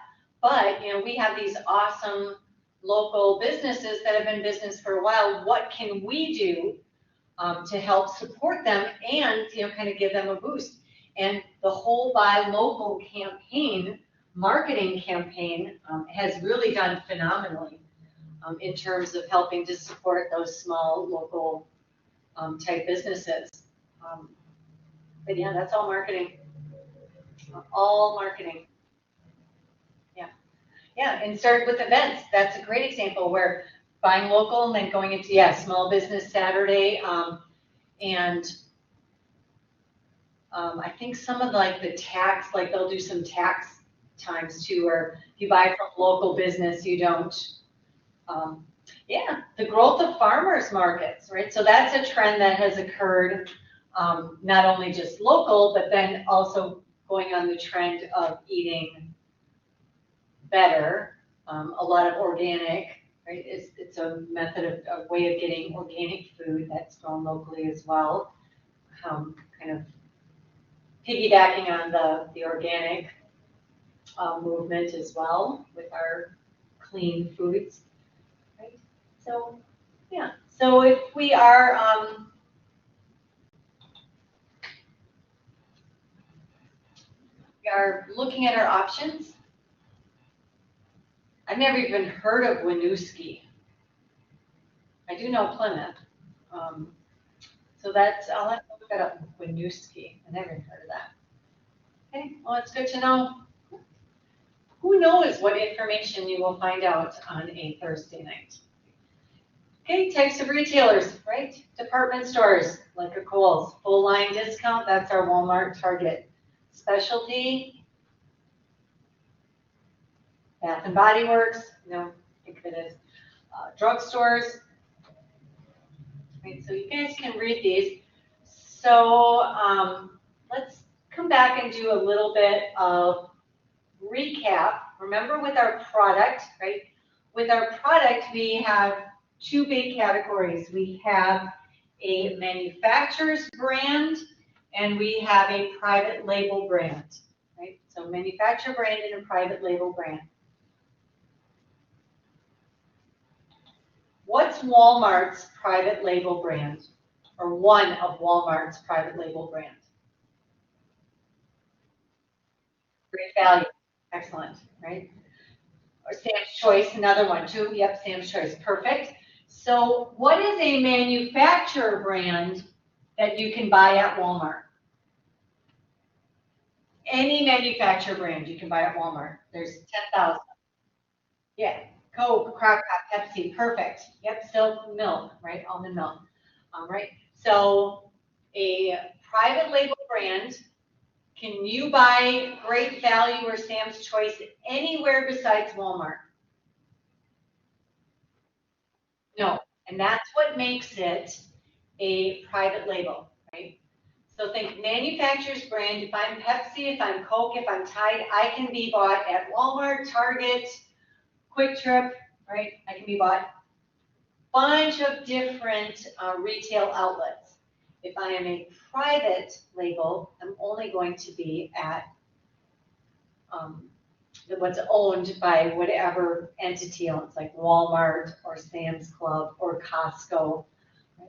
But, we have these awesome local businesses that have been in business for a while. What can we do to help support them and, kind of give them a boost? And the whole Buy Local campaign, marketing campaign, has really done phenomenally in terms of helping to support those small local type businesses. But yeah, that's all marketing. All marketing. Yeah. Yeah, and started with events. That's a great example where buying local and then going into, Small Business Saturday. And I think some of the tax, they'll do some tax times too, where if you buy from local business, you don't. The growth of farmers markets, right? So that's a trend that has occurred, not only just local, but then also going on the trend of eating better. A lot of organic, right? It's a method of a way of getting organic food that's grown locally as well. Kind of piggybacking on the organic movement as well with our clean foods. So, so if we are looking at our options, I've never even heard of Winooski. I do know Plymouth. So I'll have to look that up, Winooski. I never heard of that. Okay, well, it's good to know. Who knows what information you will find out on a Thursday night. Okay, types of retailers, right? Department stores, like a Kohl's. Full line discount, that's our Walmart, Target. Specialty, Bath and Body Works, I think it is. Drugstores. Right, so you guys can read these. So let's come back and do a little bit of recap. Remember with our product, right? With our product, we have two big categories. We have a manufacturer's brand and we have a private label brand, right? So manufacturer brand and a private label brand. What's Walmart's private label brand, or one of Walmart's private label brands? Great value, excellent, right? Or Sam's Choice, another one too. Yep, Sam's Choice, perfect. So what is a manufacturer brand that you can buy at Walmart? Any manufacturer brand you can buy at Walmart. There's 10,000. Yeah, Coke, Crock Pot, Pepsi, perfect. Yep, still milk, right? Almond milk. Right. So a private label brand, can you buy Great Value or Sam's Choice anywhere besides Walmart? No, and that's what makes it a private label, right? So think manufacturer's brand. If I'm Pepsi, if I'm Coke, if I'm Tide, I can be bought at Walmart, Target, Quick Trip, right? I can be bought a bunch of different retail outlets. If I am a private label, I'm only going to be at what's owned by whatever entity owns, like Walmart or Sam's Club or Costco. Right?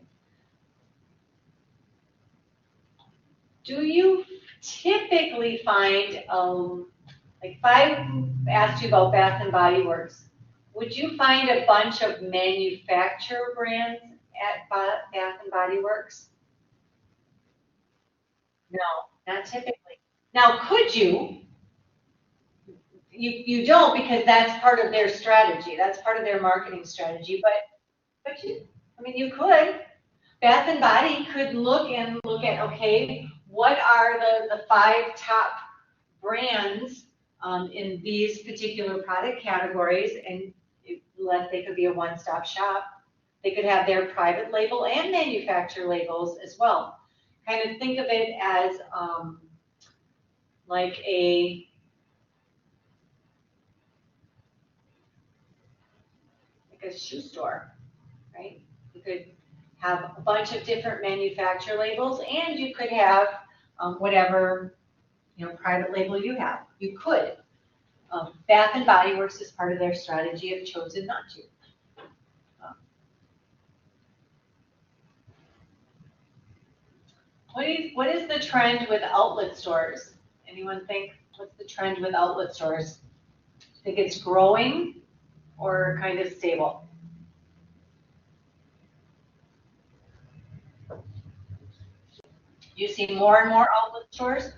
Do you typically find, like if I asked you about Bath and Body Works, would you find a bunch of manufacturer brands at Bath and Body Works? No, not typically. Now, could you? You don't, because that's part of their strategy. That's part of their marketing strategy. But you could. Bath and Body could look at, okay, what are the 5 top brands in these particular product categories, and they could be a one-stop shop. They could have their private label and manufacturer labels as well. Kind of think of it as like like a shoe store, right? You could have a bunch of different manufacturer labels, and you could have whatever, private label you have. You could. Bath and Body Works, as part of their strategy, have chosen not to. What is the trend with outlet stores? Anyone think, what's the trend with outlet stores? Think it's growing or kind of stable? You see more and more outlet stores?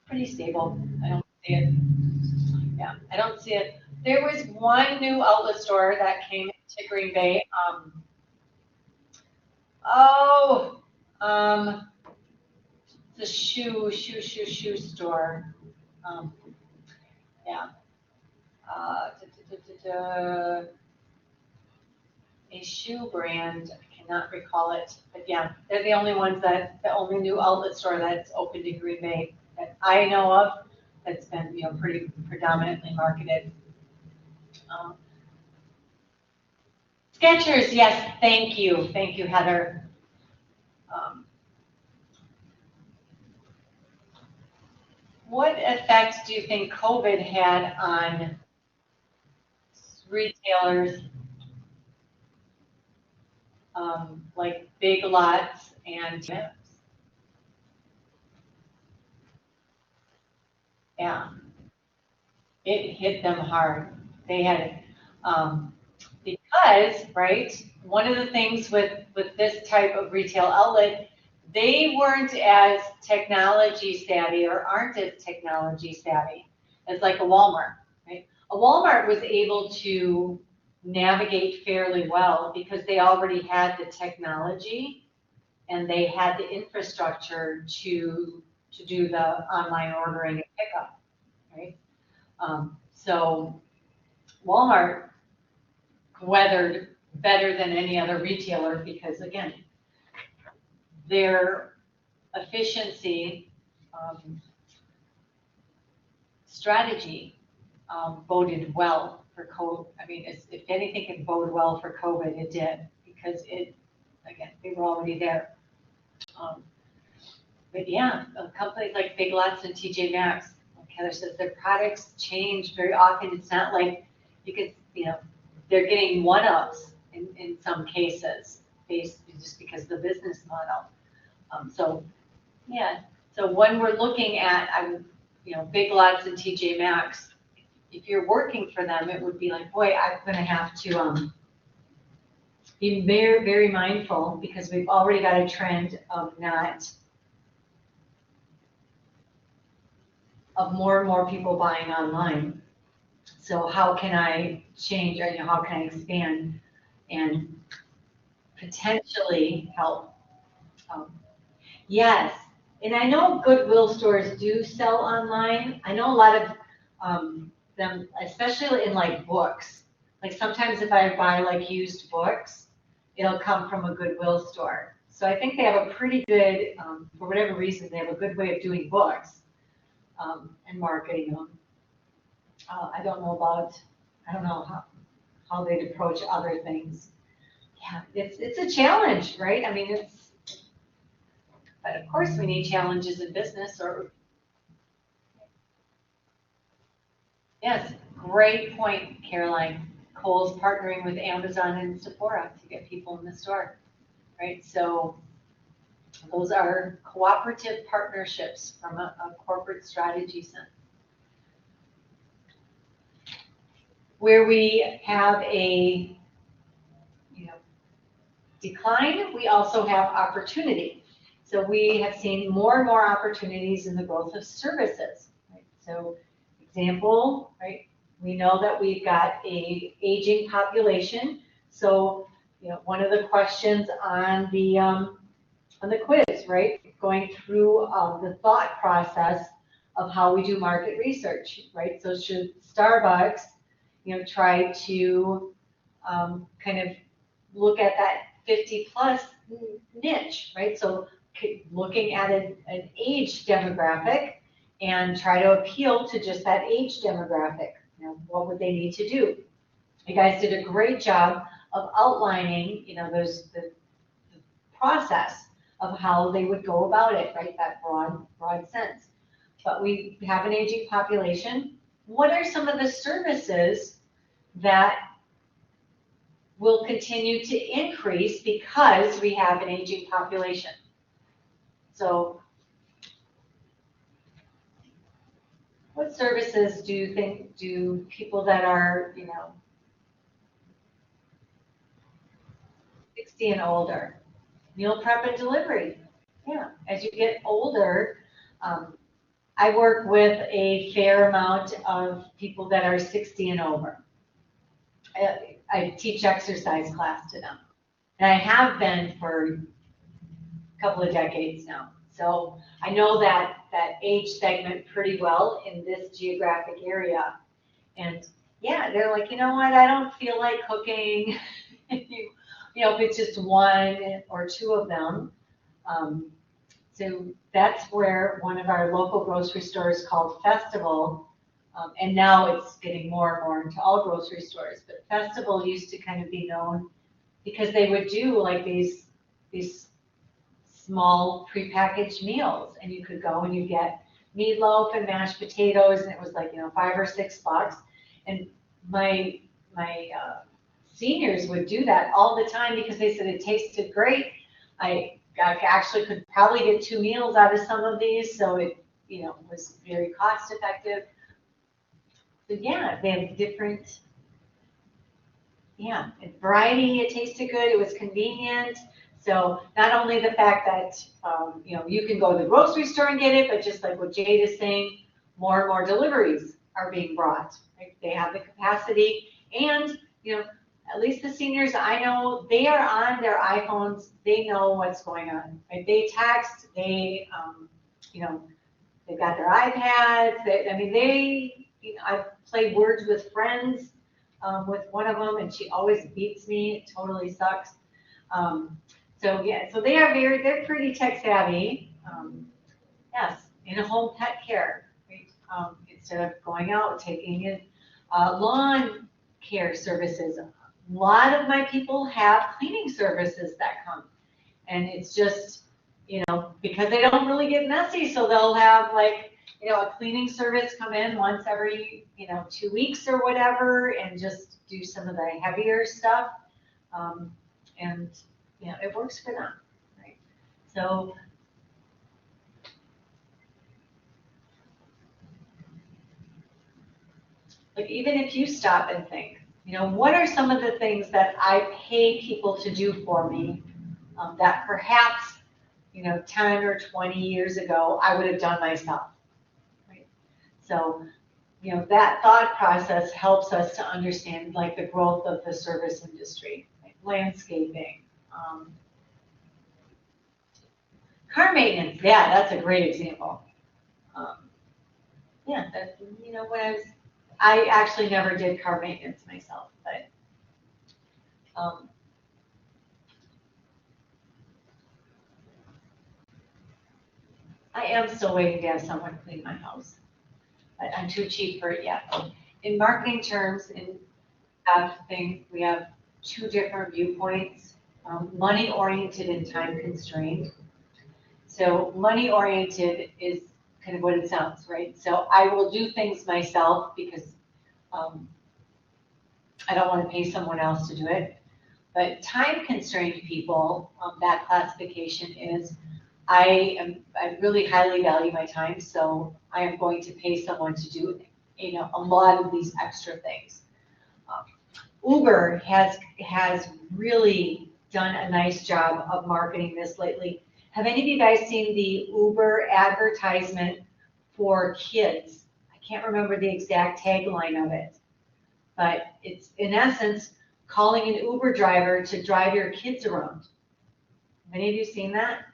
Pretty stable. I don't see it. Yeah, I don't see it. There was one new outlet store that came to Green Bay. The shoe store. Yeah. A shoe brand, I cannot recall it, but yeah, they're the only new outlet store that's opened in Green Bay that I know of that's been, pretty predominantly marketed. Skechers, yes, thank you, Heather. What effect do you think COVID had on retailers like Big Lots and yeah, it hit them hard. They had because, right, one of the things with this type of retail outlet, they weren't as technology savvy or aren't as technology savvy as like a Walmart, right? A Walmart was able to navigate fairly well because they already had the technology and they had the infrastructure to do the online ordering and pickup, right? So Walmart weathered better than any other retailer because, again, their efficiency strategy boded well for COVID. I mean, if anything could bode well for COVID, it did because they were already there. But yeah, companies like Big Lots and TJ Maxx, like Heather says, their products change very often. It's not like you could, they're getting one-ups in some cases based just because of the business model. So when we're looking at, Big Lots and TJ Maxx, if you're working for them, it would be like, boy, I'm going to have to be very, very mindful because we've already got a trend of more and more people buying online. So how can I change, or how can I expand and potentially help? Yes, and I know Goodwill stores do sell online. I know a lot of them, especially in like books. Like sometimes if I buy like used books, it'll come from a Goodwill store. So I think they have a pretty good, for whatever reason, they have a good way of doing books and marketing them. I don't know how they'd approach other things. Yeah, it's a challenge, right? I mean, but of course we need challenges in business yes, great point, Caroline. Kohl's partnering with Amazon and Sephora to get people in the store, right? So those are cooperative partnerships from a corporate strategy sense. Where we have a decline, we also have opportunity. So we have seen more and more opportunities in the growth of services. Right? So example, right? We know that we've got a aging population. So one of the questions on the quiz, right? Going through the thought process of how we do market research, right? So should Starbucks, try to kind of look at that 50 plus niche, right? So looking at an age demographic and try to appeal to just that age demographic. What would they need to do? You guys did a great job of outlining, the process of how they would go about it, right? That broad sense. But we have an aging population. What are some of the services that will continue to increase because we have an aging population? So what services do you think do people that are, 60 and older? Meal prep and delivery. Yeah, as you get older, I work with a fair amount of people that are 60 and over. I teach exercise class to them, and I have been for a couple of decades now. So I know that age segment pretty well in this geographic area. And yeah, they're like, you know what, I don't feel like cooking. If it's just one or two of them. So that's where one of our local grocery stores called Festival, and now it's getting more and more into all grocery stores, but Festival used to kind of be known because they would do like these small prepackaged meals, and you could go and you get meatloaf and mashed potatoes, and it was like, $5 or $6. And my seniors would do that all the time because they said it tasted great. I actually could probably get 2 meals out of some of these, so it, was very cost effective. So yeah, they have different, variety. It tasted good. It was convenient. So not only the fact that, you can go to the grocery store and get it, but just like what Jade is saying, more and more deliveries are being brought. Right? They have the capacity, and, at least the seniors I know, they are on their iPhones. They know what's going on. Right? They text. They, they've got their iPads. I've played Words with Friends with one of them, and she always beats me. It totally sucks. So they're pretty tech savvy. Yes, in a home pet care, right? Instead of going out, taking in lawn care services. A lot of my people have cleaning services that come, and it's just, because they don't really get messy, so they'll have like, a cleaning service come in once every, 2 weeks or whatever, and just do some of the heavier stuff. And it works for them, right? So like, even if you stop and think, what are some of the things that I pay people to do for me that perhaps, 10 or 20 years ago I would have done myself, right? So, that thought process helps us to understand like the growth of the service industry, like landscaping, car maintenance. Yeah, that's a great example. When I actually never did car maintenance myself, but I am still waiting to have someone clean my house. But I'm too cheap for it yet. In marketing terms, we have 2 different viewpoints, money oriented and time constrained. So money oriented is kind of what it sounds, right? So I will do things myself because I don't want to pay someone else to do it. But time constrained people, that classification is I really highly value my time, so I am going to pay someone to do, a lot of these extra things. Uber has really done a nice job of marketing this lately. Have any of you guys seen the Uber advertisement for kids? I can't remember the exact tagline of it, but it's in essence calling an Uber driver to drive your kids around. Have any of you seen that?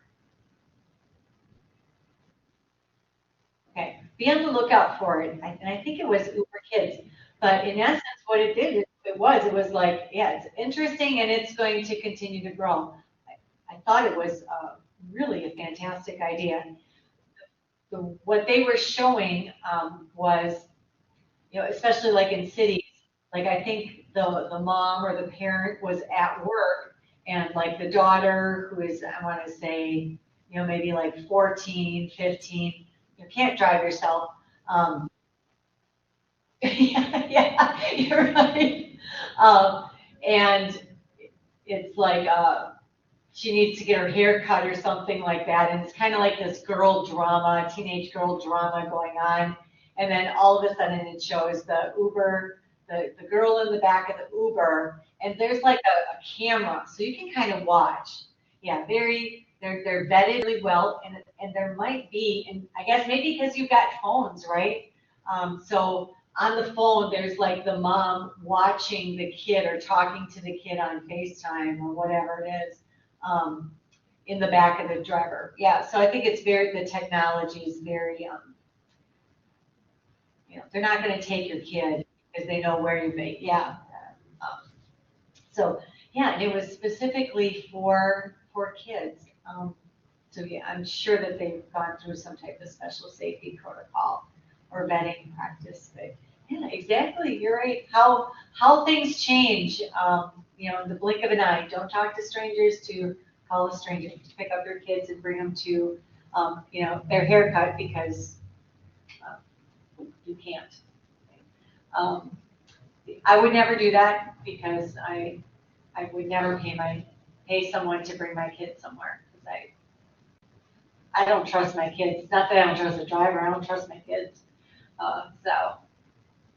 Okay, be on the lookout for it. And I think it was Uber Kids. But in essence, what it did, it was like, yeah, it's interesting and it's going to continue to grow. I thought it was really a fantastic idea. What they were showing was, especially like in cities, like I think the mom or the parent was at work and like the daughter who is, I want to say, maybe like 14, 15, you can't drive yourself. Yeah, you're right. And it's like, she needs to get her hair cut or something like that. And it's kind of like this girl drama, teenage girl drama going on. And then all of a sudden it shows the Uber, the girl in the back of the Uber, and there's like a camera, so you can kind of watch. Yeah, they're vetted really well, and there might be, and I guess maybe because you've got phones, right? So on the phone, there's like the mom watching the kid or talking to the kid on FaceTime or whatever it is, in the back of the driver. Yeah, so I think it's the technology is very, they're not going to take your kid because they know where you've been. Yeah. So yeah, and it was specifically for kids. So yeah, I'm sure that they've gone through some type of special safety protocol or vetting practice. But yeah, exactly. You're right. How things change. In the blink of an eye. Don't talk to strangers. To call a stranger to pick up your kids and bring them to, their haircut because you can't. I would never do that because I would never pay someone to bring my kids somewhere because I don't trust my kids. Not that I don't trust the driver. I don't trust my kids. So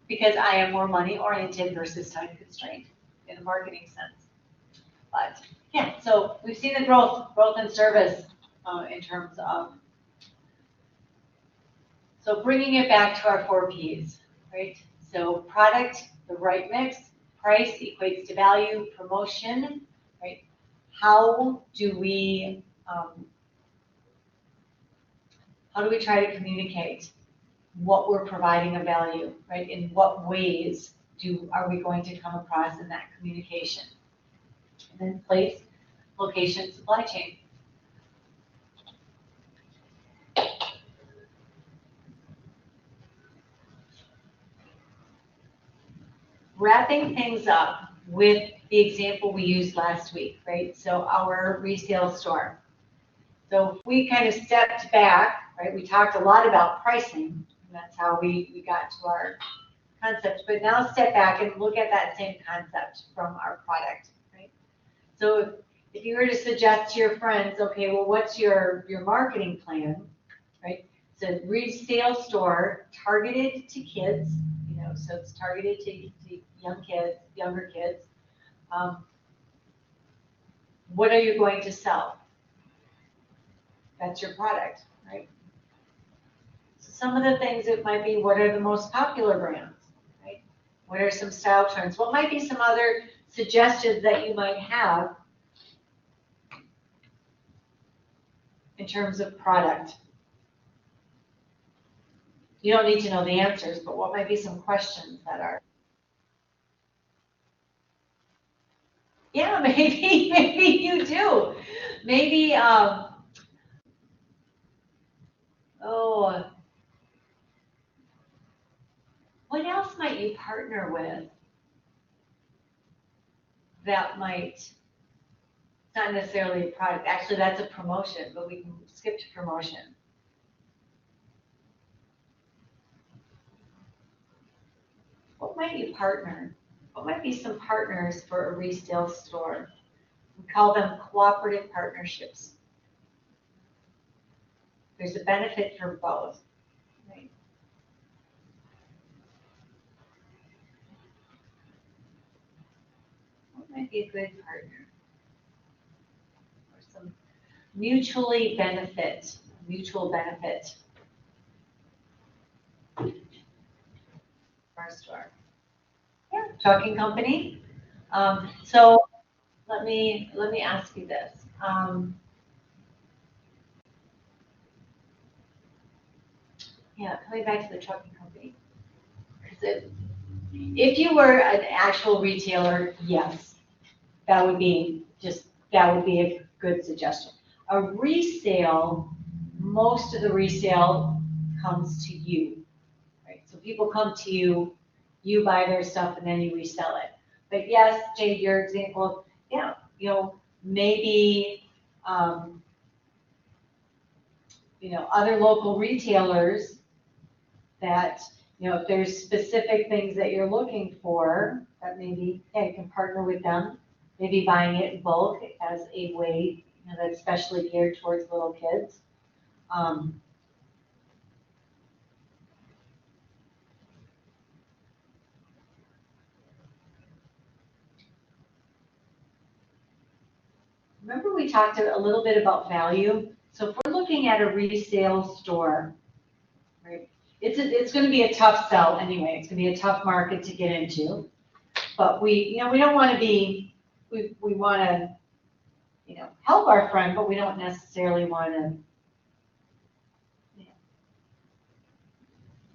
because I am more money oriented versus time constrained in a marketing sense. But yeah, so we've seen the growth in service in terms of. So bringing it back to our 4 Ps, right? So product, the right mix, price equates to value, promotion, right? How do we try to communicate what we're providing of value, right? In what ways are we going to come across in that communication? And then place, location, supply chain. Wrapping things up with the example we used last week, right? So our resale store. So if we kind of stepped back, right? We talked a lot about pricing, and that's how we got to our concept. But now step back and look at that same concept from our product, right? So if you were to suggest to your friends, okay, well, what's your marketing plan, right? It's a resale store targeted to kids, so it's targeted to young kids, younger kids. What are you going to sell? That's your product, right? So some of the things it might be, what are the most popular brands, right? What are some style trends? What might be some other suggestions that you might have in terms of product? You don't need to know the answers, but what might be some questions that are? Yeah, maybe you do. Maybe, what else might you partner with that might, not necessarily a product, actually that's a promotion, but we can skip to promotion. What might you partner? What might be some partners for a resale store? We call them cooperative partnerships. There's a benefit for both, right? What might be a good partner? Or some mutual benefit. Our store. Yeah, trucking company. So let me ask you this. Yeah, coming back to the trucking company. Because if you were an actual retailer, yes, that would be a good suggestion. A resale, most of the resale comes to you, right? So people come to you you buy their stuff and then you resell it. But yes, Jade, your example, yeah, maybe, other local retailers that, if there's specific things that you're looking for, that maybe, you can partner with them, maybe buying it in bulk as a way, that's especially geared towards little kids. Remember we talked a little bit about value? So if we're looking at a resale store, right, it's going to be a tough sell anyway. It's going to be a tough market to get into. But we don't want to be, we want to, help our friend, but we don't necessarily want to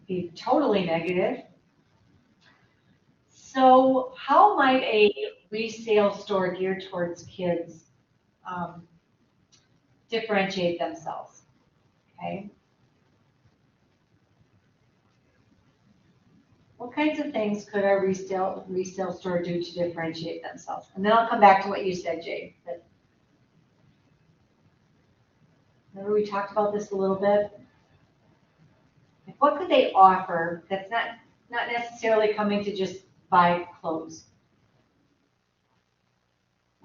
be totally negative. So how might a resale store geared towards kids differentiate themselves? Okay. What kinds of things could our resale store do to differentiate themselves? And then I'll come back to what you said, Jade. But remember we talked about this a little bit? What could they offer that's not necessarily coming to just buy clothes?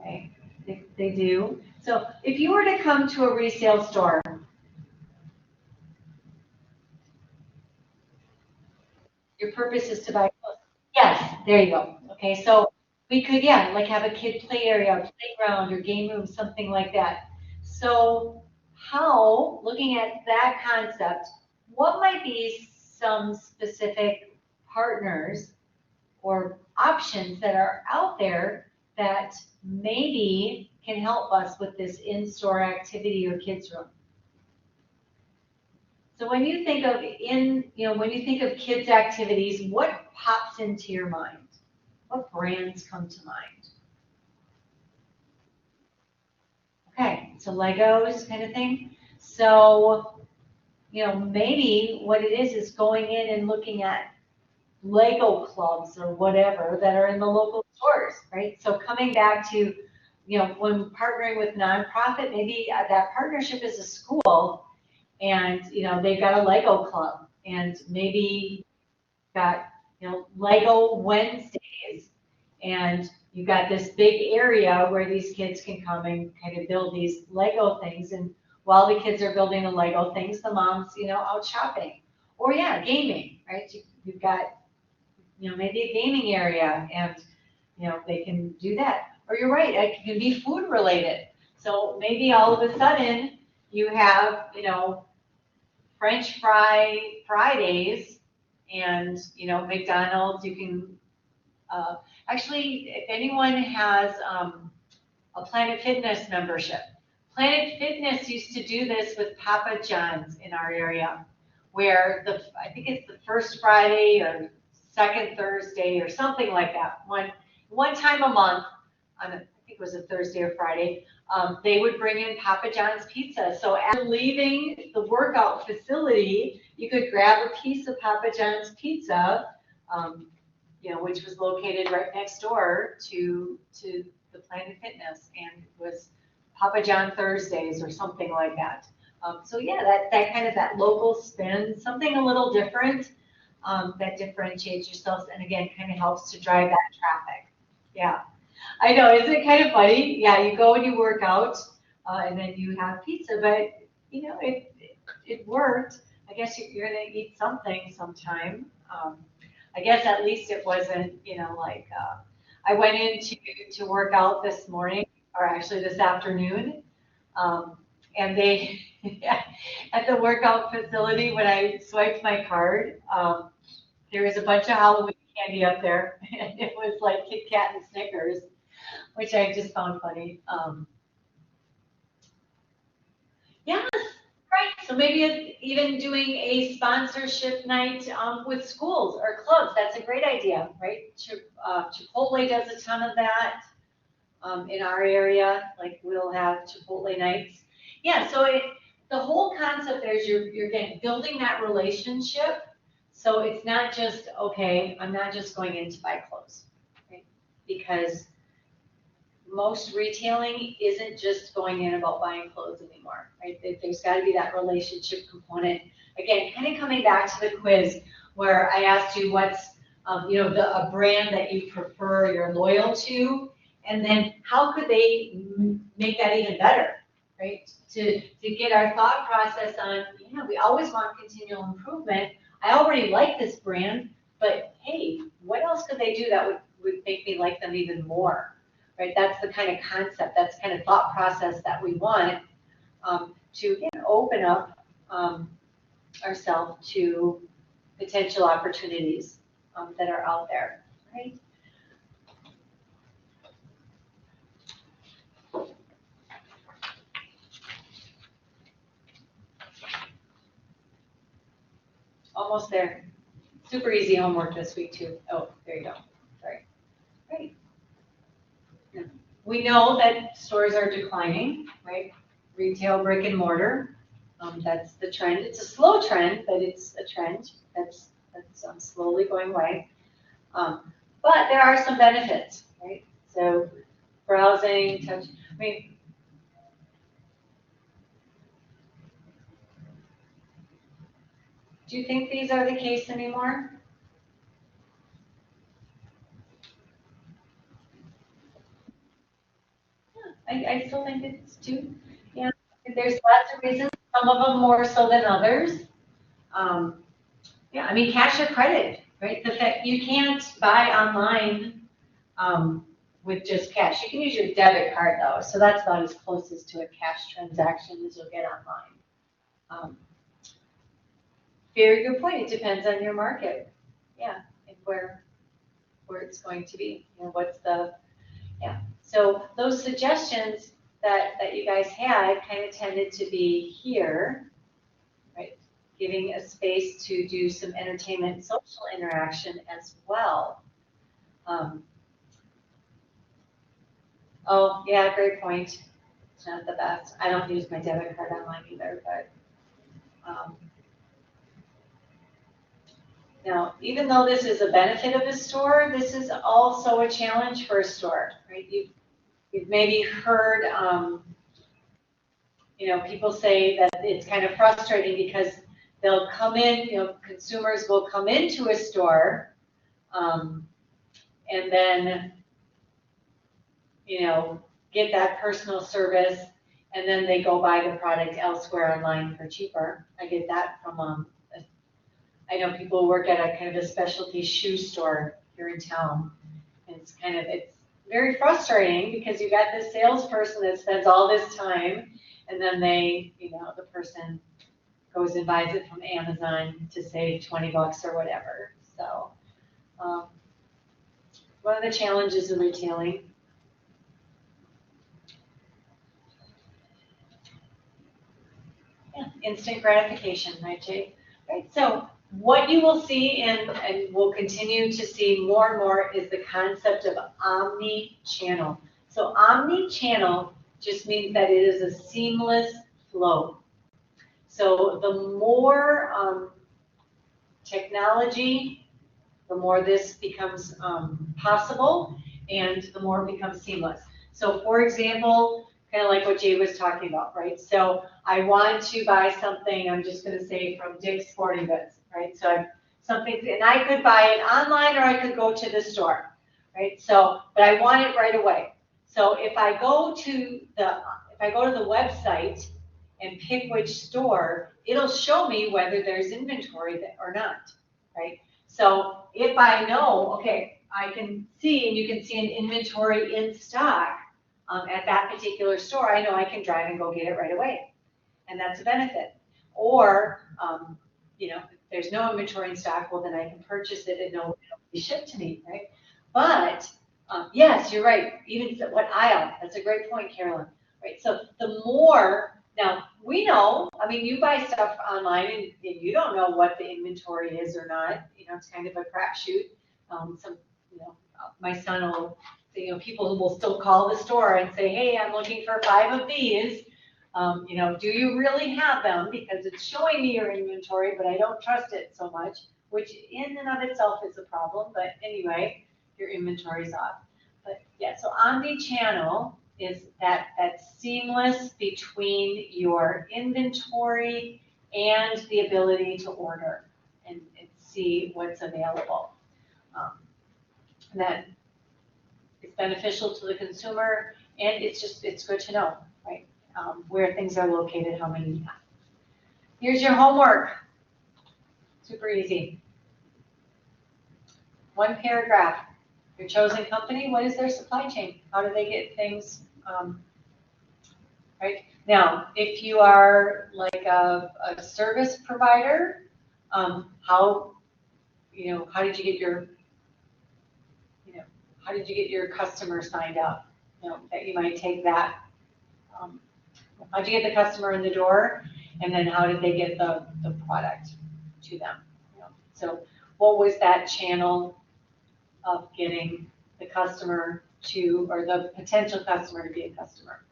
Okay, they do. So if you were to come to a resale store, your purpose is to buy clothes. Yes, there you go. Okay, so we could, like have a kid play area, playground, or game room, something like that. So how, looking at that concept, what might be some specific partners or options that are out there that maybe can help us with this in-store activity or kids room? So when you think of when you think of kids activities, what pops into your mind? What brands come to mind? Okay, so Legos kind of thing. So, maybe what it is going in and looking at Lego clubs or whatever that are in the local stores, right? So coming back to, when partnering with nonprofit, maybe that partnership is a school and, they've got a Lego club and maybe got, Lego Wednesdays and you've got this big area where these kids can come and kind of build these Lego things. And while the kids are building the Lego things, the mom's, out shopping. Or gaming, right? You've got, maybe a gaming area and, they can do that. Or you're right, it can be food related. So maybe all of a sudden you have, French fry Fridays and, McDonald's, you can, actually, if anyone has a Planet Fitness membership, Planet Fitness used to do this with Papa John's in our area, where I think it's the first Friday or second Thursday or something like that. One time a month, I think it was a Thursday or Friday, they would bring in Papa John's pizza. So after leaving the workout facility, you could grab a piece of Papa John's pizza, which was located right next door to the Planet Fitness, and it was Papa John Thursdays or something like that. So that kind of that local spin, something a little different that differentiates yourselves, and again, kind of helps to drive that traffic. Yeah, I know. Isn't it kind of funny? Yeah, you go and you work out, and then you have pizza, but it worked. I guess you're gonna eat something sometime. I guess at least it wasn't, like I went in to work out this morning, or actually this afternoon, and they at the workout facility when I swiped my card, there was a bunch of Halloween candy up there, and it was like Kit Kat and Snickers, which I just found funny. Yes, right. So maybe it's even doing a sponsorship night with schools or clubs. That's a great idea, right? Chipotle does a ton of that in our area. Like we'll have Chipotle nights. Yeah. So the whole concept there is you're again building that relationship. So it's not just, okay, I'm not just going in to buy clothes, right? Because most retailing isn't just going in about buying clothes anymore, right? There's got to be that relationship component. Again, kind of coming back to the quiz where I asked you what's, a brand that you prefer, you're loyal to, and then how could they make that even better, right? To get our thought process on, yeah, we always want continual improvement. I already like this brand, but hey, what else could they do that would make me like them even more? Right, that's the kind of concept, that's the kind of thought process that we want to open up ourselves to potential opportunities that are out there, right? Almost there. Super easy homework this week too. Oh, there you go. Sorry. Great. We know that stores are declining, right? Retail, brick and mortar. That's the trend. It's a slow trend, but it's a trend that's slowly going away. But there are some benefits, right? So browsing, touch. I mean, do you think these are the case anymore? I still think it's too. Yeah, there's lots of reasons. Some of them more so than others. Yeah, I mean, cash or credit, right? The fact you can't buy online with just cash. You can use your debit card though, so that's about as closest to a cash transaction as you'll get online. Very good point. It depends on your market. Yeah, and where it's going to be. What's the So those suggestions that you guys had kind of tended to be here, right? Giving a space to do some entertainment and social interaction as well. Oh, yeah, great point. It's not the best. I don't use my debit card online either, but now, even though this is a benefit of a store, this is also a challenge for a store, right? You've maybe heard, people say that it's kind of frustrating because they'll come in, consumers will come into a store, and then, get that personal service, and then they go buy the product elsewhere online for cheaper. I get that from, I know people who work at a kind of a specialty shoe store here in town. And it's very frustrating because you got this salesperson that spends all this time, and then the person goes and buys it from Amazon to save $20 or whatever. So, one of the challenges in retailing. Yeah, instant gratification, right, Jay? Right. So what you will see and will continue to see more and more is the concept of omni-channel. So omni-channel just means that it is a seamless flow. So the more technology, the more this becomes possible, and the more it becomes seamless. So for example, kind of like what Jay was talking about, right? So I want to buy something, I'm just going to say from Dick's Sporting Goods, right? So something, and I could buy it online or I could go to the store, right? So, but I want it right away. So if I go to the website and pick which store, it'll show me whether there's inventory or not, right? So if I know, okay, I can see, and you can see an inventory in stock at that particular store, I know I can drive and go get it right away. And that's a benefit. Or, if there's no inventory in stock, well, then I can purchase it and know it'll be shipped to me, right? But, yes, you're right. Even what aisle? That's a great point, Carolyn. Right? So the more, now, we know, I mean, you buy stuff online and you don't know what the inventory is or not. It's kind of a crapshoot. My son will, people will still call the store and say, hey, I'm looking for 5 of these. Do you really have them? Because it's showing me your inventory, but I don't trust it so much. which in and of itself is a problem, but anyway, your inventory's off. But yeah, so omni-channel is that seamless between your inventory and the ability to order and see what's available. And that it's beneficial to the consumer, and it's good to know, right, where things are located, how many you have. Here's your homework. Super easy. One paragraph. Your chosen company, what is their supply chain? How do they get things, right? Now, if you are like a service provider, how did you get your, how did you get your customer signed up? That you might take that. How'd you get the customer in the door? And then how did they get the product to them? So what was that channel of getting the customer to, or the potential customer to be a customer?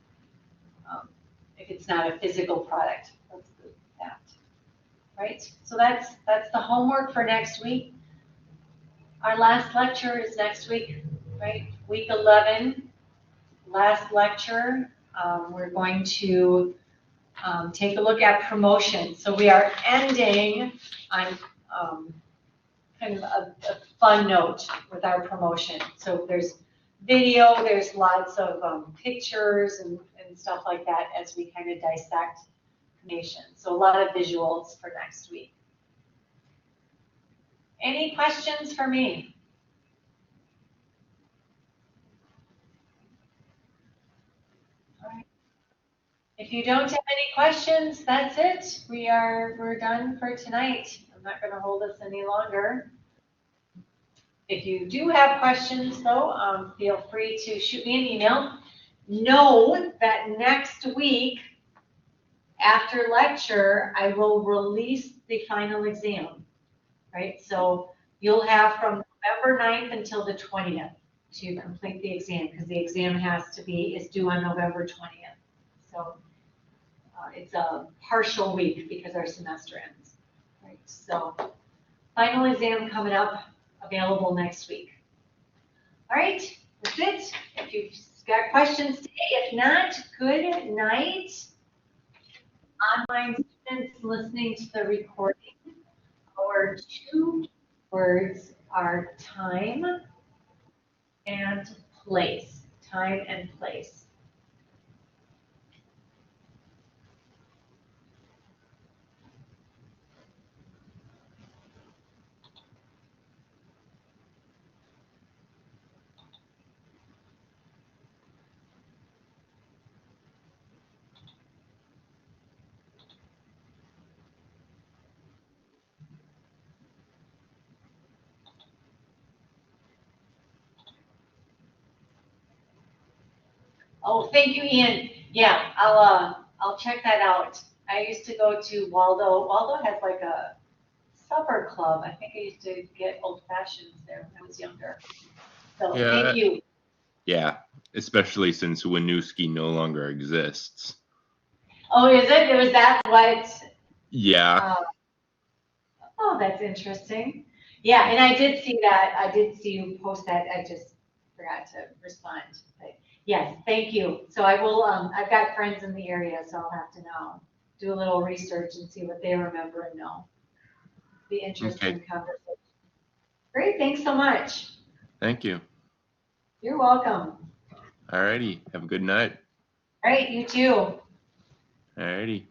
If it's not a physical product, what's that? Right? So that's the homework for next week. Our last lecture is next week, right? Week 11, last lecture. We're going to take a look at promotion. So we are ending on kind of a fun note with our promotion. So there's video, there's lots of pictures and stuff like that as we kind of dissect nation. So a lot of visuals for next week. Any questions for me? All right. If you don't have any questions, that's it. We're done for tonight. I'm not going to hold us any longer. If you do have questions, though, feel free to shoot me an email. Know that next week, after lecture, I will release the final exam, right? So you'll have from November 9th until the 20th to complete the exam, because the exam is due on November 20th. So it's a partial week because our semester ends, right? So final exam coming up, available next week. All right, that's it. If you've got questions today, if not, good night. Online students listening to the recording, our 2 words are time and place. Time and place. Oh, thank you, Ian. Yeah, I'll check that out. I used to go to Waldo. Waldo has like a supper club. I think I used to get old fashions there when I was younger. So
Yeah.
thank you.
Yeah, especially since Winooski no longer exists.
Oh, is it? Was that what?
Yeah.
Oh, that's interesting. Yeah, and I did see that. I did see you post that. I just forgot to respond. But yes, thank you. So I will, I've got friends in the area, so I'll have to know. Do a little research and see what they remember and know. Be interesting conversation. Great, thanks so much.
Thank you.
You're welcome.
Alrighty. Have a good night.
All right, you too.
Alrighty.